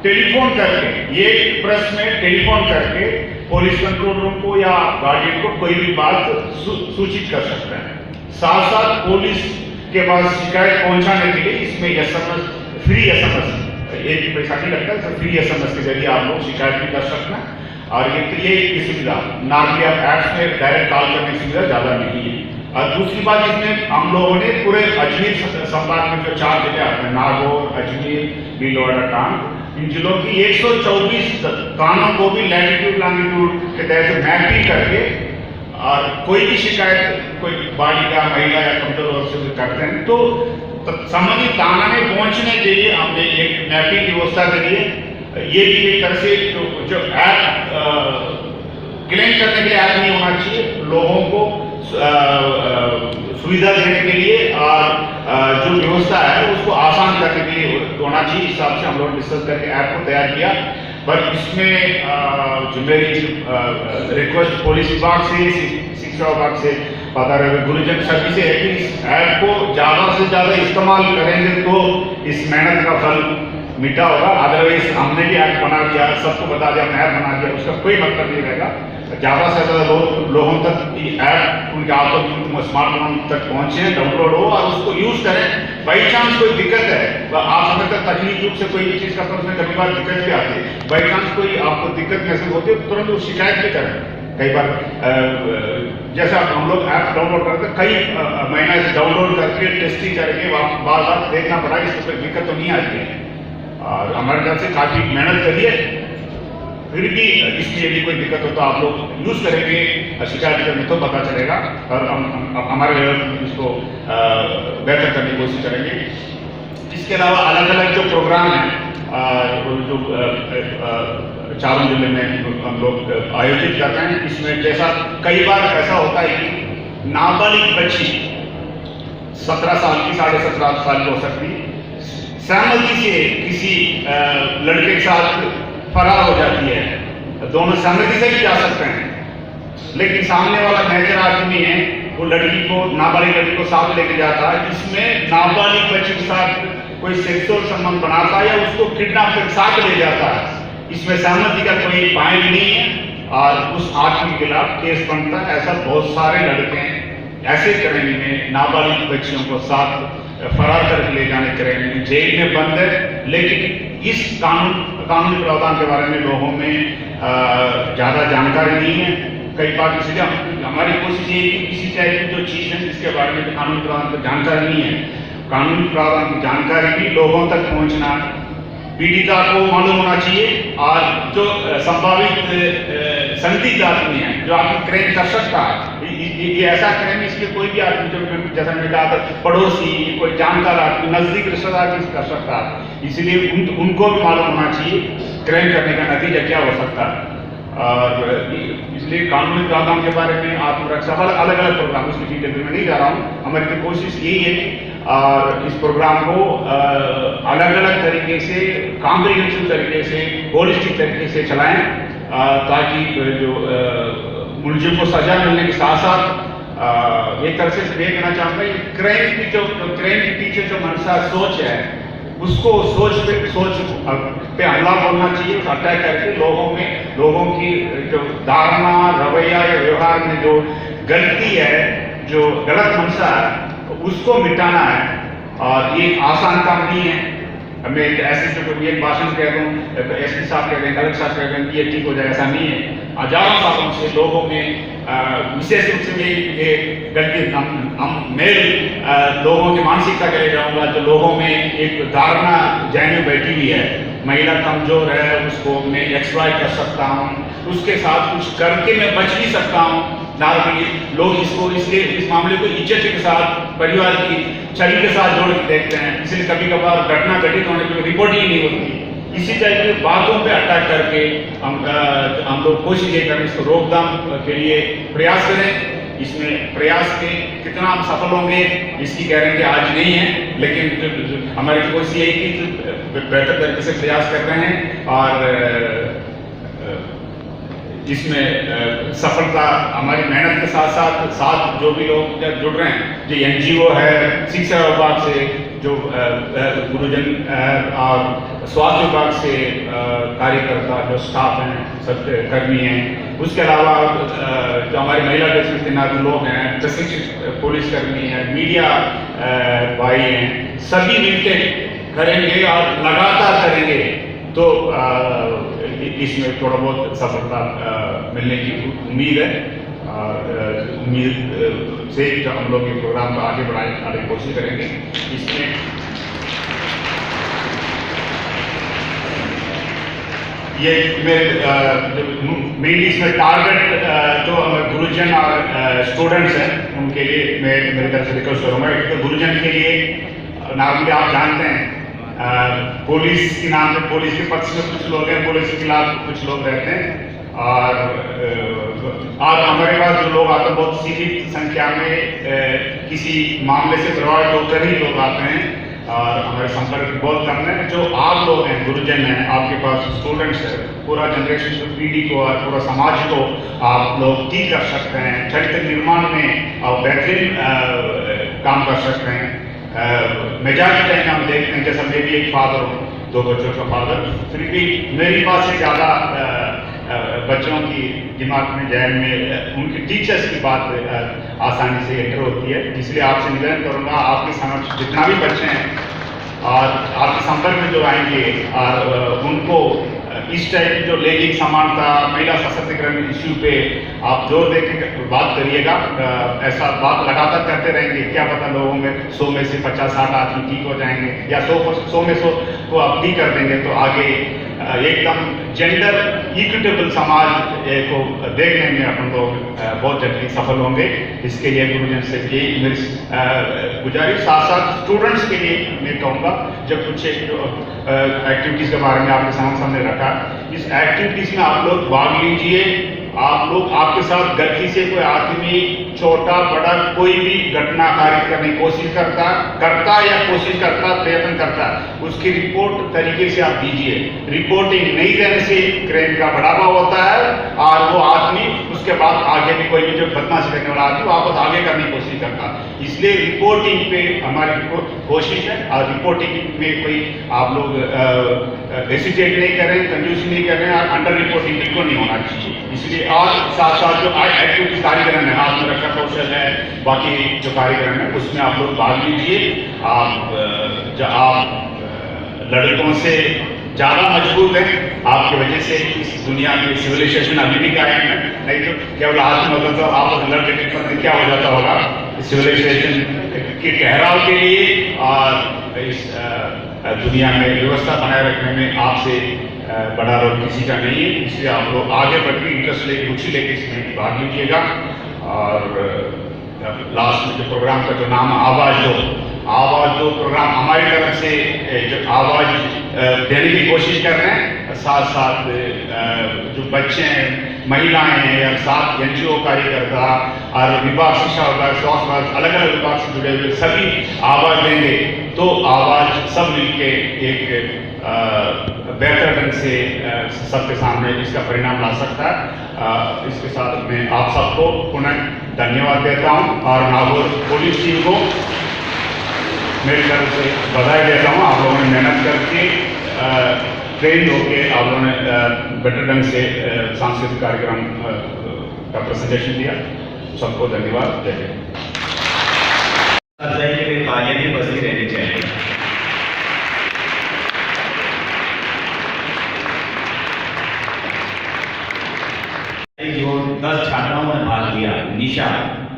टेलीफोन करके, ये प्रेस में टेलीफोन करके पुलिस कंट्रोल रूम को या गार्डियन को कोई भी बात सूचित कर सकते हैं। साथ साथ पुलिस के पास शिकायत पहुंचाने के लिए इसमें SMS, फ्री SMS, एक भी पैसा नहीं लगता, तो फ्री SMS के जरिए आप लोग शिकायत भी कर सकते हैं। और ये सुविधा नॉर्मली आप ऐप्स में डायरेक्ट कॉल करने की सुविधा ज़्यादा नहीं है। और दूसरी बात, इसमें हम लोगों ने पूरे अजमेर संभाग में जो 4 जगह आते हैं, नागौर, अजमेर, भीलवाड़ा, टांग, इन जिलों की 124 थानों को भी लैटिट्यूड लॉन्गिट्यूड के तहत मैपिंग करके, और कोई भी शिकायत कोई बालिका, महिला या कमजोर वर्ग से करते हैं तो संबंधित थाना में पहुंचने के लिए हमने एक मैपिंग की व्यवस्था करी है। ये भी एक तरह से जो ऐप क्लेम करने के लिए ऐप नहीं होना चाहिए, लोगों को सुविधा देने के लिए और जो व्यवस्था है उसको आसान करने के लिए होना चाहिए। इस हिसाब से हम लोग डिस्कस करके ऐप को तैयार किया। पर इसमें जो मेरी रिक्वेस्ट पुलिस विभाग से, शिक्षा विभाग से पता रहे गुरुजन सभी से है कि इस ऐप को ज़्यादा से ज़्यादा इस्तेमाल करेंगे तो इस मेहनत का फल मीठा होगा। अदरवाइज हमने भी ऐप बना दिया, सबको बता दिया, हमने ऐप बना दिया, उसका कोई मतलब नहीं रहेगा। ज़्यादा से ज़्यादा लोगों तक ये ऐप उनके आप स्मार्टफोन तक पहुँचे, डाउनलोड हो और उसको यूज़ करें। बाई चांस कोई दिक्कत है, आप समझते हैं तकनीकी रूप से कोई भी चीज़ का उसमें कभी बार दिक्कत भी आती है, बाई चांस कोई आपको दिक्कत महसूस होती है तो तुरंत वो शिकायत भी करें। कई बार जैसा हम लोग ऐप डाउनलोड करते हैं, कई महीना से डाउनलोड करके टेस्टिंग करके बार बार देखना पड़ा, इसमें कोई दिक्कत तो नहीं आती है। और हमारे ख्याल से काफ़ी मेहनत करिए, फिर भी इसमें यदि कोई दिक्कत हो तो आप लोग यूज़ करेंगे, शिकायत करेंगे तो पता चलेगा और हम हमारे लेवल इसको बेहतर करने की कोशिश करेंगे। इसके अलावा अलग अलग जो प्रोग्राम हैं जो चारों जिले में हम लोग आयोजित करते हैं, इसमें जैसा कई बार ऐसा होता है कि नाबालिग बच्ची 17 साल की, 17.5 साल की हो सकती है, सहमति से किसी लड़के के साथ फरार हो जाती है। दोनों सहमति से भी जा सकते हैं, लेकिन सामने वाला मेजर आदमी है वो लड़की को, नाबालिग लड़की को साथ लेके जाता है। इसमें नाबालिग बच्ची के साथ कोई सेक्सुअल संबंध बनाता है या उसको किडनैप करके साथ ले जाता है, इसमें सहमति का कोई पॉइंट नहीं है और उस आदमी के खिलाफ केस बनता है। ऐसा बहुत सारे लड़के हैं ऐसे क्राइम में नाबालिग बच्चियों को साथ फरार करके ले जाने क्राइम जेल में बंद है। लेकिन इस कानूनी प्रावधान के बारे में लोगों में ज़्यादा जानकारी नहीं है। कई बार इसलिए हमारी कोशिश ये है कि किसी टाइप की जो चीज़ है जिसके बारे में कानूनी प्रावधान की जानकारी नहीं है, कानूनी प्रावधान की जानकारी भी लोगों तक पहुंचना, पीड़िता को मालूम होना चाहिए और जो संभावित संदिग्ध आदमी है जो आदमी क्राइम कर सकता है, ये ऐसा क्राइम इसमें कोई भी आदमी जो जैसा मैंने कहा था पड़ोसी, कोई जानकार आदमी, नजदीक रिश्तेदार कर सकता है। इसलिए उनको भी मालूम होना चाहिए क्राइम करने का नतीजा क्या हो सकता है। और इसलिए कानूनी प्रावधान के बारे में आत्मरक्षा अलग अलग प्रोग्राम, उसकी डिटेल में नहीं जा रहा हूँ। हमारी तो कोशिश यही है और इस प्रोग्राम को अलग अलग तरीके से, कॉम्प्रिहेंसिव तरीके से, होलिस्टिक तरीके से चलाएं ताकि जो मुलजिम को सजा मिलने के साथ साथ एक तरह से देखना चाहूँगा क्राइम के पीछे जो मनसा सोच है उसको सोच पे हमला बोलना चाहिए। उस अटैक करके लोगों की जो धारणा, रवैया या व्यवहार में जो गलती है, जो गलत मनसा है, उसको मिटाना है और ये आसान काम नहीं है। हमें ऐसे जो एक भाषण कह दूँ, एसपी साहब कह दें, कलेक्टर साहब कह दें कि ये ठीक हो जाए, ऐसा नहीं है। हजारों सालों से लोगों में विशेष रूप से ये गलती हम मेल लोगों की मानसिकता के ले जाऊँगा, जो लोगों में एक धारणा जहन में बैठी हुई है, महिला कमजोर है, उसको मैं एक्सप्लॉइट कर सकता हूँ, उसके साथ कुछ करके मैं बच भी सकता हूँ। नॉर्मली लोग इस मामले को इज्जत के साथ, परिवार की छवि के साथ जोड़ के देखते हैं, इसलिए कभी कभार घटना घटित होने की रिपोर्ट ही नहीं होती। इसी टाइप की बातों पे अटैक करके हम लोग कोशिश ये करें, इसको रोकथाम के लिए प्रयास करें। इसमें प्रयास के कितना हम सफल होंगे इसकी गारंटी आज नहीं है, लेकिन हमारी कोशिश यही कि बेहतर तरीके से प्रयास कर रहे हैं और इसमें सफलता हमारी मेहनत के साथ साथ जो भी लोग जुड़ रहे हैं, जो NGO है, शिक्षा विभाग से जो गुरुजन और स्वास्थ्य विभाग से कार्यकर्ता जो स्टाफ हैं, सब कर्मी हैं, उसके अलावा जो हमारे महिला डिस्ट्रिक्ट तैनात लोग हैं, प्रशिक्षित पुलिसकर्मी हैं, मीडिया भाई हैं, सभी मिलकर करेंगे और लगातार करेंगे तो इसमें थोड़ा बहुत सफलता मिलने की उम्मीद है। उम्मीद से हम लोग ये प्रोग्राम को आगे बढ़ाने की कोशिश करेंगे। इसमें ये मेनली इसमें टारगेट जो गुरुजन और स्टूडेंट्स हैं उनके लिए मैं मेरी तरफ से रिक्वेस्ट करूँगा। तो गुरुजन के लिए नॉर्मली आप जानते हैं पुलिस के नाम पे, पुलिस के पक्ष में कुछ लोग हैं, पुलिस के खिलाफ कुछ लोग रहते हैं और हमारे पास जो लोग आते हैं बहुत सीमित संख्या में किसी मामले से प्रभावित होकर ही लोग आते हैं और हमारे संपर्क बहुत कम है। जो आप लोग हैं, गुरुजन हैं, आपके पास स्टूडेंट्स है, पूरा जनरेशन को, पीढ़ी को और पूरा समाज को आप लोग ठीक कर सकते हैं। चरित्र निर्माण में आप बेहतरीन काम कर सकते हैं। मेजॉरिटी टाइम हम देखते हैं, जैसा मैं भी एक फादर हूँ, 2 बच्चों का फादर, फिर भी मेरी बात से ज़्यादा बच्चों की दिमाग में, जहन में उनके टीचर्स की बात आसानी से एंटर होती है। इसलिए आपसे निवेदन करूँगा, आपके समक्ष जितना भी बच्चे हैं और आपके संपर्क में जो आएंगे और उनको इस टाइप की जो लैंगिक समानता, महिला सशक्तिकरण इश्यू पे आप जोर देकर बात करिएगा। ऐसा बात लगातार करते रहेंगे, क्या पता लोगों में 100 में से 50-60 आदमी ठीक हो जाएंगे, या 100 में 100 को आप ठीक कर देंगे तो आगे एकदम जेंडर इक्विटेबल समाज को देखने में अपन लोग बहुत जल्दी सफल होंगे। इसके लिए गुरुजन से ये मेरी गुजारिश, साथ साथ स्टूडेंट्स के लिए मैं कहूँगा, जब कुछ जो एक्टिविटीज़ के बारे में आपके सामने रखा, इस एक्टिविटीज़ में आप लोग भाग लीजिए। आप लोग, आपके साथ गलती से कोई आदमी छोटा बड़ा कोई भी घटना कारित करने की कोशिश करता या कोशिश करता, प्रयत्न करता, उसकी रिपोर्ट तरीके से आप दीजिए। रिपोर्टिंग नहीं देने से क्राइम का बढ़ावा होता है और वो आदमी उसके बाद आगे भी कोई भी जो बदमाशी करने वाला आदमी वापस आगे करने की कोशिश करता। इसलिए रिपोर्टिंग पे हमारी कोशिश है और रिपोर्टिंग में कोई आप लोग हेसिटेट नहीं करें, कंजूसी नहीं करें और अंडर रिपोर्टिंग बिल्कुल नहीं होना चाहिए। इसलिए और साथ साथ जो एक्टिविटी कार्यक्रम है, हाथ में रक्षा कौशल है, बाकी जो कार्यक्रम है उसमें आप लोग भाग लीजिए। आप लड़कों से ज़्यादा मजबूत हैं, आपकी वजह से इस दुनिया में सिविलाइजेशन अभी भी कायम है। नहीं तो केवल हाथ में होता तो आप लड़के पर क्या हो जाता होगा। सिविलाइजेशन के ठहराव के लिए और इस दुनिया में व्यवस्था बनाए रखने में आपसे बड़ा रोल किसी का नहीं है। इसलिए आप लोग आगे बढ़ के इंटरेस्ट लेके, रुचि लेके इसमें भाग लीजिएगा। और लास्ट में जो प्रोग्राम का जो नाम आवाज़ दो प्रोग्राम हमारी तरफ से जो आवाज़ देने की कोशिश कर रहे हैं, साथ साथ जो बच्चे हैं, महिलाएं हैं या साथ NGO कार्यकर्ता और विभाग, शिक्षा विभाग, स्वास्थ्य विभाग, अलग अलग विभाग से जुड़े हुए सभी आवाज़ देंगे तो आवाज़ सब मिलके एक बेहतर ढंग से सबके सामने इसका परिणाम ला सकता है। इसके साथ मैं आप सबको पुनः धन्यवाद देता हूं और नागौर पुलिस टीम को मेरी तरफ से बधाई देता हूं। आप लोगों ने मेहनत करके ट्रेन होके आप लोगों ने बेटर ढंग से सांस्कृतिक कार्यक्रम का प्रेजेंटेशन दिया। सबको धन्यवाद। जय हिंद। तालियां भी बजती रहनी चाहिए। जो 10 छात्राओं ने भाग लिया, निशा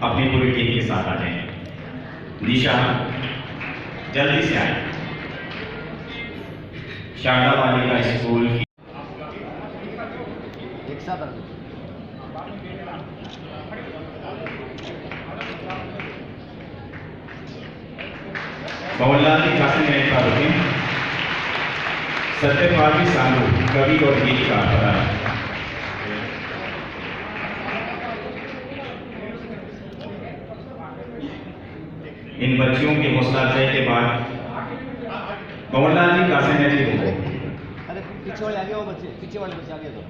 अपनी पूरी टीम के साथ आ जाए। निशा जल्दी से आए। शारदा बालिका स्कूल की मोहनलाल की कासिम फारूकी, सत्यपाल सानू कवि और गीतकार। इन बच्चियों की हौसला अफजाई के बाद मोहनलाल जी कासिम जी को पीछे वाले आगे, वो बच्चे पीछे वाले बच्चे आगे दो।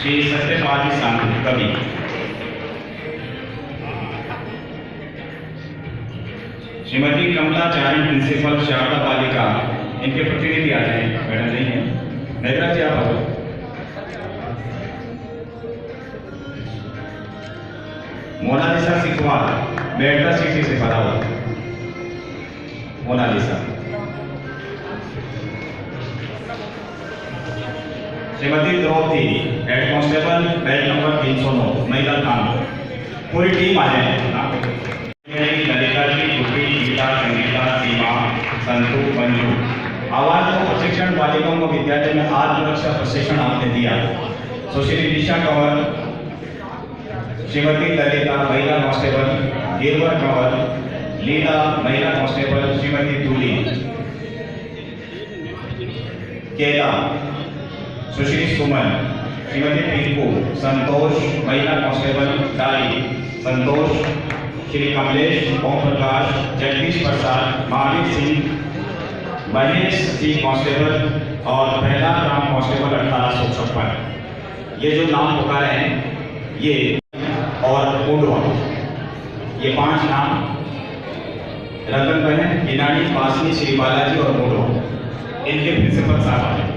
श्री सत्यपाल सानू कवि। श्रीमती कमलाचार्य प्रिंसिपल शारदा बालिका, इनके प्रतिनिधि आ जाए। मैडम नहीं है, नेत्रा जी आप आओ। मोनालिसा सिखवाल बेहतर सिटी से पढ़ा हुआ। Monalisa. Shrimati Draupadi head constable batch number 309 महिला थाना। पूरी टीम आ जाए। ललिता जी, गुप्ती, गीता, संगीता, सीमा, संतु, मंजू। आवाज को प्रशिक्षण बालिकाओं को विद्यालय में आत्मरक्षा प्रशिक्षण आपने दिया। सुश्री निशा कंवर, श्रीमती ललिता महिला कांस्टेबल, गिरवर कंवर, लीला महिला कांस्टेबल, श्रीमती दूली, केला सुश्री सुमन, श्रीमती पिंकू, संतोष महिला कांस्टेबल, डाली संतोष, श्री कमलेश, ओम प्रकाश, जगदीश प्रसाद, महावीर सिंह, महेश सिंह कांस्टेबल और पहला राम कांस्टेबल 1856। ये जो नाम पुकारे हैं ये और उडवा, ये 5 नाम रतन बहन, किनानी, पासनी, श्री बालाजी और उडवा, इनके प्रिंसिपल साहब हैं।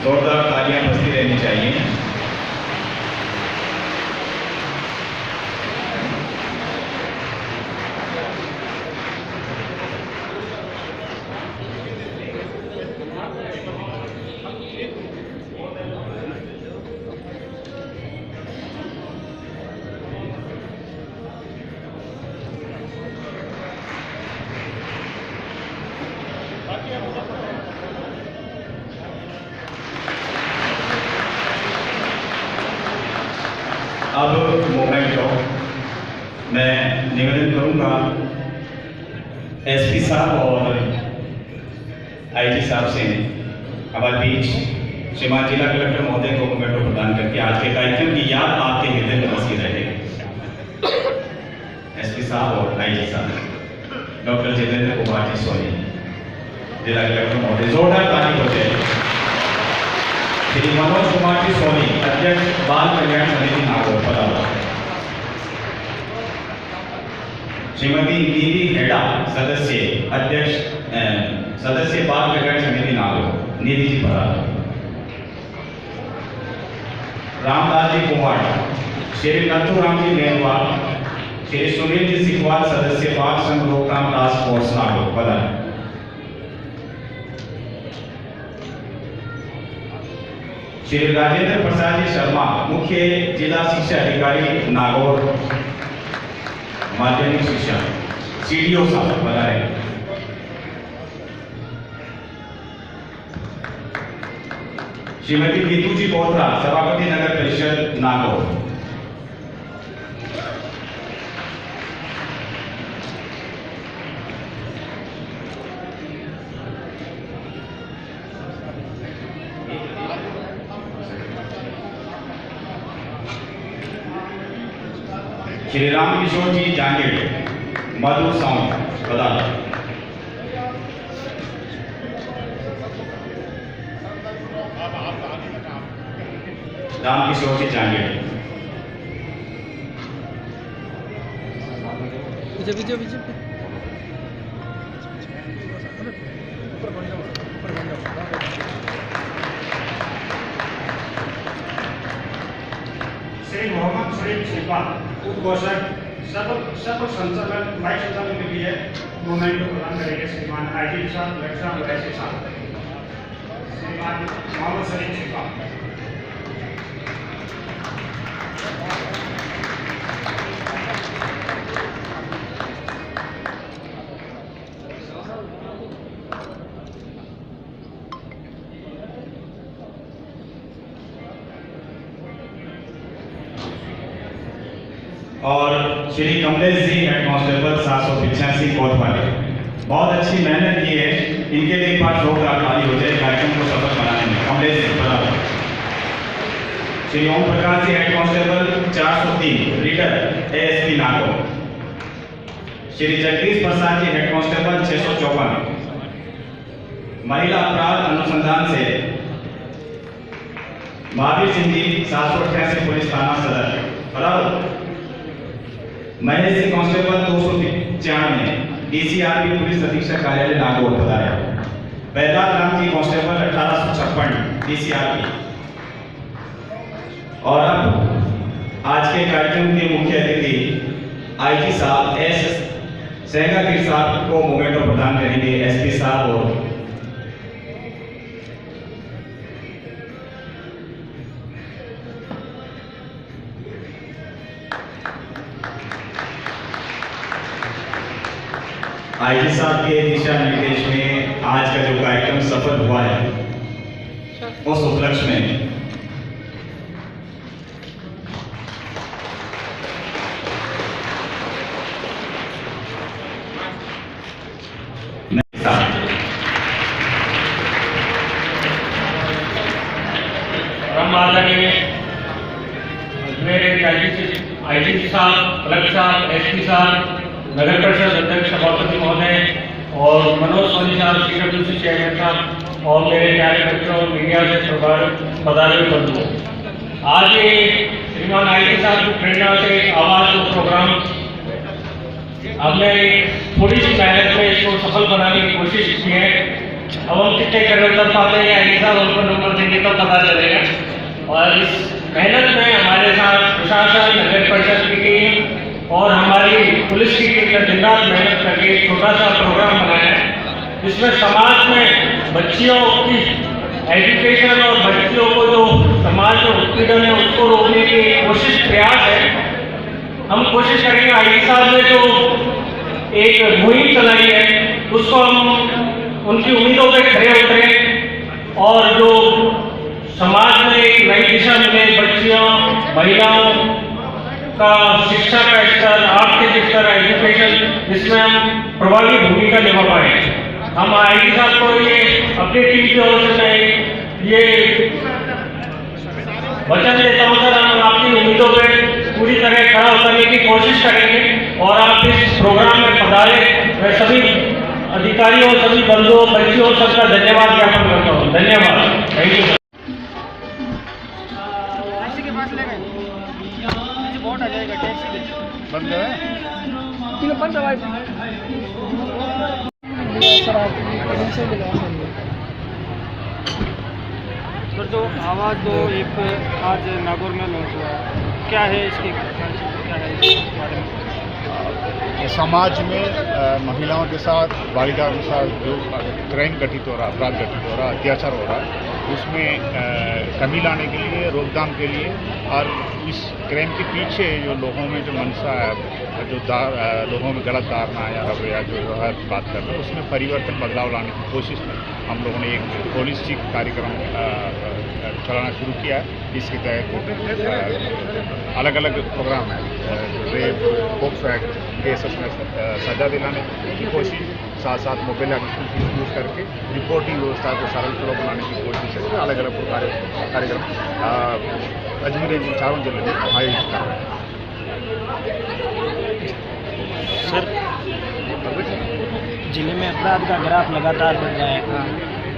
जोरदार तालियां बजती रहनी चाहिए। अब मोमेंट हो, मैं निवेदन करूंगा एसपी साहब और आईजी साहब से हमारे बीच श्रीमान जिला कलेक्टर महोदय को मोमेंटो प्रदान करके आज के कार्यक्रम की याद आपके हृदय में बसी रहे। एसपी साहब और आईजी साहब डॉक्टर जितेंद्र कुमार जी सोनी, जिला कलेक्टर महोदय, जोरदार ताली हो जाए। श्री मनोज कुमार जी सोनी, अध्यक्ष बाल कल्याण समिति नागौर, पधारो। श्रीमती नीति हेडा, सदस्य अध्यक्ष सदस्य बाल कल्याण समिति नागौर, नीति जी पधारो। रामदास जी कुमार, श्री नथुराम जी मेहरवाल, श्री सुनील जी सिकवाल, सदस्य बाल संघ रोकथाम टास्क फोर्स नागौर, पधारो। श्री राजेंद्र प्रसाद जी शर्मा, मुख्य जिला शिक्षा अधिकारी नागौर माध्यमिक शिक्षा, सीडीओ साहब बनाए। श्रीमती नीतू जी बोत्रा, सभापति नगर परिषद नागौर। श्री राम किशोर जी जांगीर, मधु साउंड, पधारो। राम किशोर जी जांगीर। श्री मोहम्मद शरीफ शिल्पा, उद्घोषक, सफल संचालन वाइस संचालन के लिए मूवमेंट को प्रदान करेंगे श्रीमान आईजी साहब, लेफ्टिनेंट वैसी साहब। श्रीमान मोहम्मद शरीफ शिल्पा। और श्री कमलेश जी हेड कांस्टेबल 785 कोतवाली, बहुत अच्छी मेहनत की है, इनके लिए एक बार जोरदार ताली हो जाए कार्यक्रम को सफल बनाने में। कमलेश जी बराबर। Shri Om Prakash ji head constable 403 reader ASP Nagaur. Shri Jagdish Prasad ji head constable 654 महिला अपराध अनुसंधान से महावीर सिंह जी 788 पुलिस थाना सदर बराबर। महेश सिंह कांस्टेबल 295 डीसीआरपी पुलिस अधीक्षक कार्यालय नागौर बताया। बैदार राम जी कांस्टेबल 1856 डीसीआरपी। और अब आज के कार्यक्रम के मुख्य अतिथि आईजी साहब एस सेंगातीर साहब को मोमेंटो प्रदान करेंगे। एसपी साहब और आईजी साहब के दिशा निर्देश में आज का जो कार्यक्रम सफल हुआ है उस उपलक्ष्य में मेरे आईजी साहब, कलेक्टर साहब, एसपी साहब, नगर परिषद अध्यक्ष सभापति महोदय और मनोज सोनी साहब सीडब्ल्यूसी चेयरमैन साहब और मेरे प्यारे बच्चों मीडिया से पधारे बंधु, आज ये श्रीमान आईजी साहब की प्रेरणा से आवाज को प्रोग्राम हमने थोड़ी सी मेहनत में इसको सफल बनाने की कोशिश की है। अब हम कितने करोड़ कर पाते हैं आईजी साहब उनको नंबर देंगे तो पता चलेगा। और इस मेहनत में हमारे साथ प्रशासन, नगर परिषद की टीम और हमारी पुलिस की टीम ने दिन रात मेहनत करके एक छोटा सा प्रोग्राम बनाया है। इसमें समाज में बच्चियों की एजुकेशन और बच्चियों को जो समाज में उत्पीड़न है उसको रोकने की कोशिश प्रयास है। हम कोशिश करेंगे आईजी साहब ने जो एक मुहिम चलाई है उसको हम उनकी उम्मीदों पे खड़े उतरें और जो समाज में एक नई दिशा मिले, बच्चियों महिलाओं का शिक्षा का स्तर, आर्थिक स्तर, एजुकेशन, इसमें हम प्रभावी भूमिका निभा पाए। हम आईजी साहब को ये अपनी टीम की ओर से मैं ये वचन देता हूँ सर, हम आपकी उम्मीदों पे पूरी तरह खड़ा उतरने की कोशिश करेंगे और आप इस प्रोग्राम में पधारे। मैं सभी अधिकारियों, सभी बंधुओं, बच्चियों सबका धन्यवाद ज्ञापन करता हूँ। धन्यवाद, थैंक यू। सर जो आवाज़ दो एक आज नागौर में लॉन्च हुआ है, क्या है इसकी, क्या है इसके बारे में? समाज में महिलाओं के साथ, बालिकाओं के साथ जो क्राइम घटित हो रहा, अपराध घटित हो रहा, अत्याचार हो रहा है, उसमें कमी लाने के लिए, रोकथाम के लिए और इस क्राइम के पीछे जो लोगों में जो मंशा है, जो लोगों में गलत धारणा या रवैया जो है बात कर रहे हैं, उसमें परिवर्तन, बदलाव लाने की कोशिश में हम लोगों ने एक होलिस्टिक कार्यक्रम चलाना शुरू किया है। इसके तहत अलग अलग प्रोग्राम है, रेप, पॉक्सो एक्ट केसेस में सजा दिलाने की कोशिश, साथ साथ मोबाइल एप्लीकेशन यूज़ करके रिपोर्टिंग व्यवस्था को सरल फ्लो बनाने की कोशिश है। अलग अलग कार्यक्रम अजमेर इन चारों जिले में आयोजित कर रहे हैं। सर जिले में अपराध का ग्राफ लगातार बढ़ रहा है,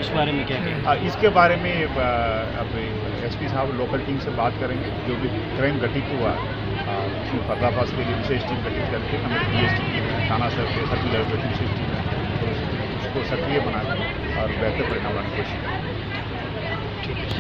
इस बारे में क्या कहें? इसके बारे में अब एसपी साहब लोकल टीम से बात करेंगे। जो भी क्राइम घटित हुआ उसमें पर्दाफाश के लिए विशेष टीम गठित करके हमें DST टीम है, थाना सर से सर्किल विशेष टीम है, तो उसको सक्रिय बना और बेहतर परिणाम लाने की कोशिश करें।